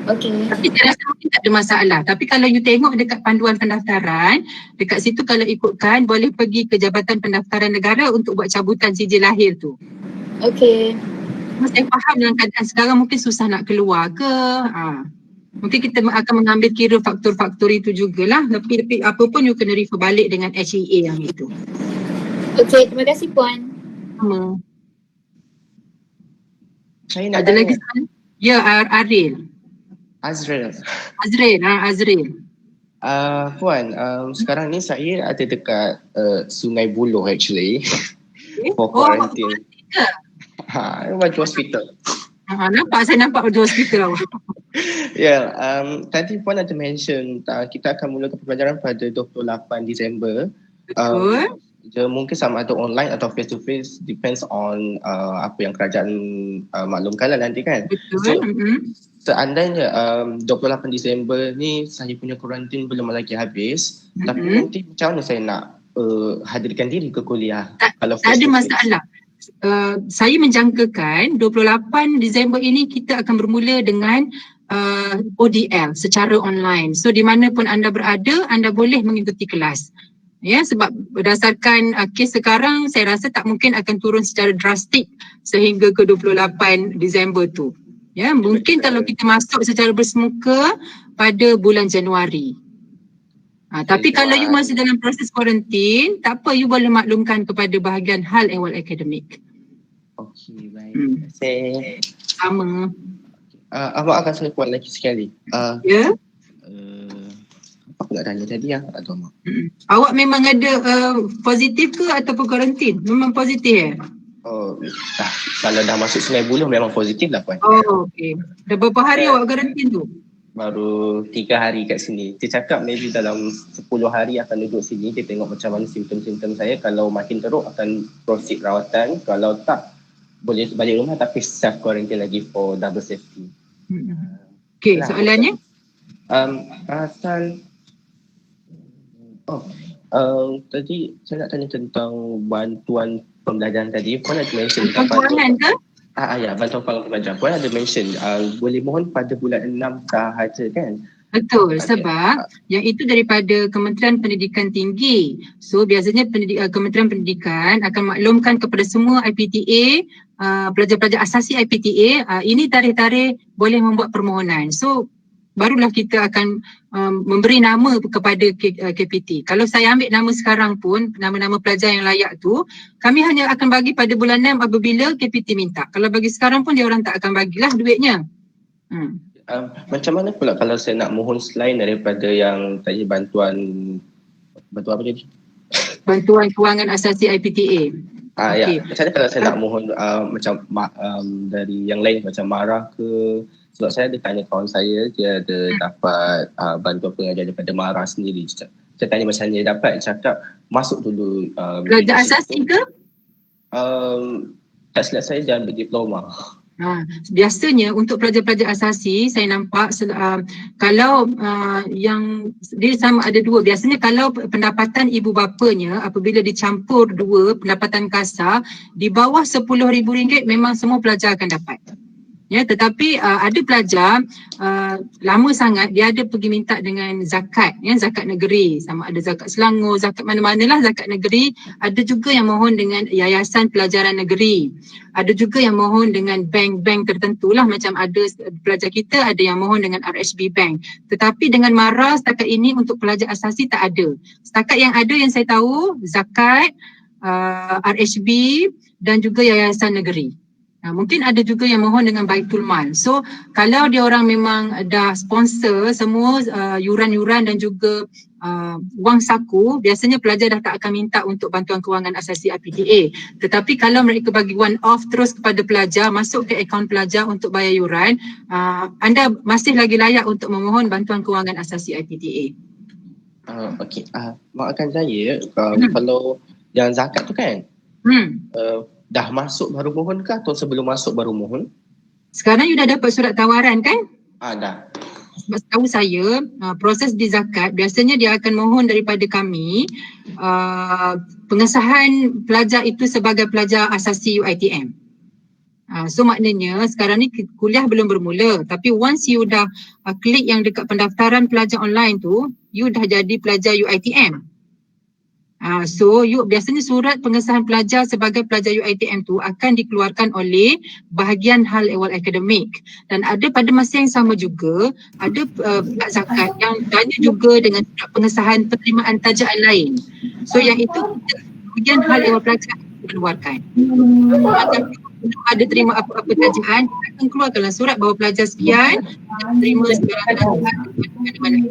Okey. Tapi saya rasa mungkin tak ada masalah. Tapi kalau you tengok dekat panduan pendaftaran, dekat situ kalau ikutkan boleh pergi ke Jabatan Pendaftaran Negara untuk buat cabutan sijil lahir tu. Okey. Saya faham dalam keadaan sekarang mungkin susah nak keluar ke. Mungkin kita akan mengambil kira faktor-faktor itu jugalah. Tapi apa pun you kena refer balik dengan HEA yang itu. Okey, terima kasih puan. Sama. Saya nak Ada tanya. lagi soalan? Ya, Aril. Azril. Azril. Puan, sekarang ni saya ada dekat Sungai Buloh actually for quarantine. Baju hospital. Saya nampak baju hospital awak. Ya, tadi Puan ada mention kita akan mulakan pembelajaran pada 28 Disember. Betul. Mungkin sama ada online atau face to face, depends on apa yang kerajaan maklumkan lah nanti kan. Betul. So, seandainya 28 Disember ni saya punya kuarantin belum lagi habis, tapi nanti macam mana saya nak hadirkan diri ke kuliah? Kalau Tak ada masalah. Saya menjangkakan 28 Disember ini kita akan bermula dengan ODL secara online. So di mana pun anda berada, anda boleh mengikuti kelas. Ya, sebab berdasarkan kes sekarang saya rasa tak mungkin akan turun secara drastik sehingga ke 28 Disember tu. Ya, mungkin kalau kita masuk secara bersemuka pada bulan Januari. Tapi kalau you masih dalam proses kuarantin, tak apa, you boleh maklumkan kepada bahagian hal ehwal akademik. Okey, baik. Terima kasih. Sama. Awak akan saya buat lagi sekali. Ya? Apa aku nak tanya tadi tak tahu mak. Awak memang ada positif ke ataupun kuarantin? Memang positif Kalau dah masuk 9 bulan memang positif lah puan. Okey. Dah berapa hari awak kuarantin tu? Baru 3 hari kat sini. Dia cakap maybe dalam 10 hari akan duduk sini. Dia tengok macam mana simptom-simptom saya. Kalau makin teruk akan proceed rawatan. Kalau tak, boleh balik rumah tapi self quarantine lagi for double safety. Okey, soalannya? Tadi saya nak tanya tentang bantuan pembelajaran tadi. Puan ada mention Kewangan ke? Ya, bantuan pembelajaran. Puan ada mention boleh mohon pada bulan 6 sahaja kan? Betul, sebab yang itu daripada Kementerian Pendidikan Tinggi. So biasanya Kementerian Pendidikan akan maklumkan kepada semua IPTA, pelajar-pelajar asasi IPTA, ini tarikh-tarikh boleh membuat permohonan. So barulah kita akan memberi nama kepada KPT. Kalau saya ambil nama sekarang pun, nama-nama pelajar yang layak tu, kami hanya akan bagi pada bulan 6 apabila KPT minta. Kalau bagi sekarang pun dia orang tak akan bagilah duitnya. Macam mana pula kalau saya nak mohon selain daripada yang tadi bantuan apa jadi? Bantuan kewangan asasi IPTA. Ya, macam mana kalau saya nak mohon macam dari yang lain macam MARA ke? Sebab saya ada tanya kawan saya, dia ada dapat bantuan pengajar daripada MARA sendiri. Saya tanya macam mana dia dapat, cakap masuk dulu. Pelajar asasi ke? Tak silap saya dia ambil diploma. Biasanya untuk pelajar-pelajar asasi saya nampak kalau yang dia sama ada dua. Biasanya kalau pendapatan ibu bapanya apabila dicampur dua pendapatan kasar di bawah RM10,000 memang semua pelajar akan dapat. Ya, tetapi ada pelajar lama sangat dia ada pergi minta dengan zakat, ya, zakat negeri, sama ada zakat Selangor, zakat mana-manalah zakat negeri. Ada juga yang mohon dengan yayasan pelajaran negeri. Ada juga yang mohon dengan bank-bank tertentu lah, macam ada pelajar kita ada yang mohon dengan RHB Bank. Tetapi dengan MARA setakat ini untuk pelajar asasi tak ada. Setakat yang ada yang saya tahu zakat, RHB dan juga yayasan negeri. Mungkin ada juga yang mohon dengan Baitul Mal. So kalau dia orang memang dah sponsor semua yuran-yuran dan juga wang saku, biasanya pelajar dah tak akan minta untuk bantuan kewangan asasi IPTA. Tetapi kalau mereka bagi one off terus kepada pelajar, masuk ke akaun pelajar untuk bayar yuran, anda masih lagi layak untuk memohon bantuan kewangan asasi IPTA. Okey, maafkan saya kalau yang zakat tu kan, dah masuk baru mohon ke atau sebelum masuk baru mohon? Sekarang you dah dapat surat tawaran kan? Dah. Sebab setahu saya proses di zakat biasanya dia akan mohon daripada kami pengesahan pelajar itu sebagai pelajar asasi UiTM. So maknanya sekarang ni kuliah belum bermula, tapi once you dah klik yang dekat pendaftaran pelajar online tu, you dah jadi pelajar UiTM. So biasanya surat pengesahan pelajar sebagai pelajar UiTM tu akan dikeluarkan oleh bahagian hal ehwal akademik, dan ada pada masa yang sama juga ada pihak zakat yang tanya juga dengan surat pengesahan penerimaan tajaan lain. So yang itu bahagian hal ehwal pelajar dikeluarkan. Ada terima apa-apa tajaan, akan keluarkanlah surat bahawa pelajar sekian terima sebarang tajaan mana-mana.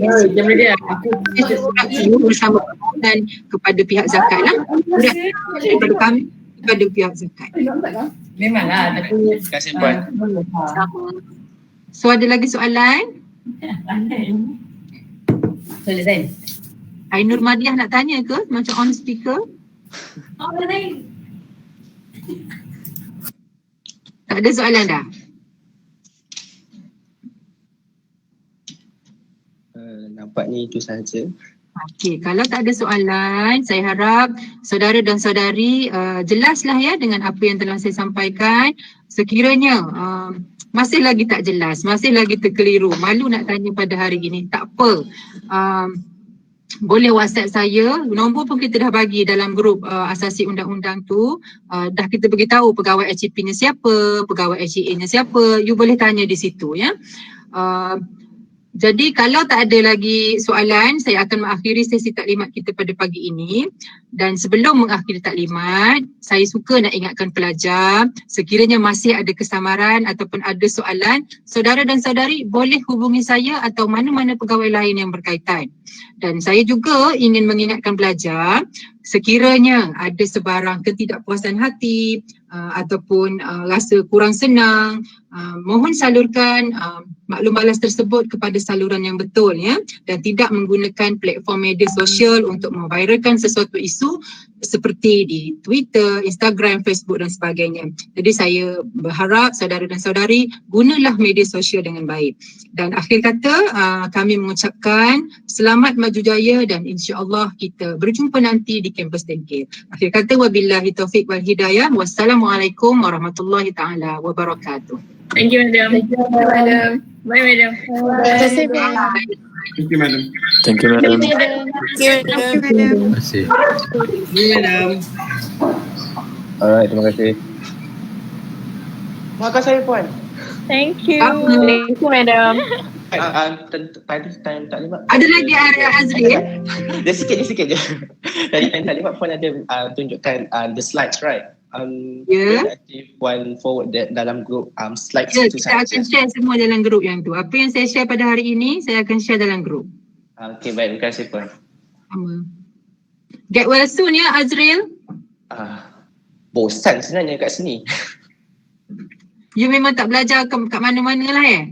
Surat itu bersama dan kepada pihak zakat lah. Surat daripada kami kepada pihak zakat. Memanglah, tapi Terima kasih Puan. So ada lagi soalan? Soalan Zain. Ainur Madiah nak tanya ke? Macam on speaker? Tak ada soalan dah? Nampaknya itu sahaja. Okey, kalau tak ada soalan, saya harap saudara dan saudari jelaslah ya dengan apa yang telah saya sampaikan. Sekiranya masih lagi tak jelas, masih lagi terkeliru, malu nak tanya pada hari ini, tak apa. Boleh WhatsApp saya, nombor pun kita dah bagi dalam grup asasi undang-undang tu. Dah kita beritahu pegawai HCP-nya siapa, pegawai HCA-nya siapa, you boleh tanya di situ ya. Jadi kalau tak ada lagi soalan, saya akan mengakhiri sesi taklimat kita pada pagi ini. Dan sebelum mengakhiri taklimat, saya suka nak ingatkan pelajar, sekiranya masih ada kesamaran ataupun ada soalan, saudara dan saudari boleh hubungi saya atau mana-mana pegawai lain yang berkaitan. Dan saya juga ingin mengingatkan pelajar, sekiranya ada sebarang ketidakpuasan hati ataupun rasa kurang senang, mohon salurkan maklum balas tersebut kepada saluran yang betul ya, dan tidak menggunakan platform media sosial untuk memviralkan sesuatu isu seperti di Twitter, Instagram, Facebook dan sebagainya. Jadi saya berharap saudara dan saudari gunalah media sosial dengan baik. Dan akhir kata kami mengucapkan selamat maju jaya dan insya-Allah kita berjumpa nanti di kampus Dengkir. Akhir kata wabillahi taufik wal hidayah. Wassalamualaikum warahmatullahi taala wabarakatuh. Thank you, madam. Thank you, madam. Bye, madam. Terima kasih, Ben. Thank you, madam. Thank you, madam. Terima kasih. Madam. Alright, terima kasih. Makan saya puan. Thank you. Thank you, madam. Tadi time taklimat. Ada lagi area Azri? Dia sikit je. Tadi time taklimat puan ada tunjukkan the slides, right? Ya. Puan forward dalam grup slides Ya, tu kita akan share semua dalam grup yang tu. Apa yang saya share pada hari ini, saya akan share dalam grup. Okay, baik. Terima kasih puan. Sama. Get well soon ya Azril. Bosan sebenarnya kat sini. You memang tak belajar kat mana-mana lah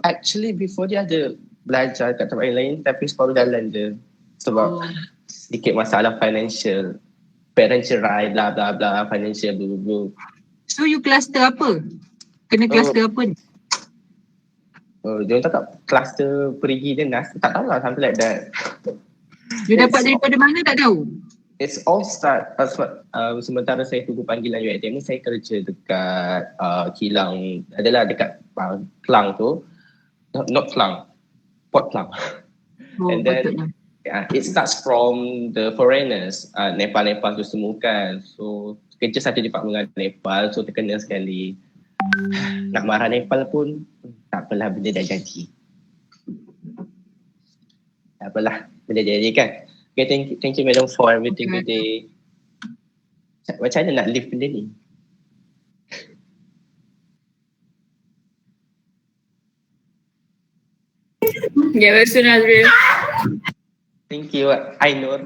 Actually before dia ada belajar kat tempat lain tapi baru jalan je. Sebab sedikit masalah financial. Parental right, bla bla bla, financial bla. So you cluster apa? Kena cluster apa ni? Dia cakap cluster perigi dia nas, tak tahu lah, something like that. You dapat daripada mana tak tahu? It's all start sementara saya tunggu panggilan UiTM ni, saya kerja dekat kilang, adalah dekat Klang tu, not Klang, Port Klang. And then it starts from the foreigners, Nepal tu semua kan. So kerja satu department dengan Nepal, so terkena sekali. Nak marah Nepal pun tak apalah, benda dah jadi. Tak apalah, benda jadi kan. Okay, thank you madam for everything today. Macam mana nak live benda ni? Get well soon, Azril. Thank you, I know.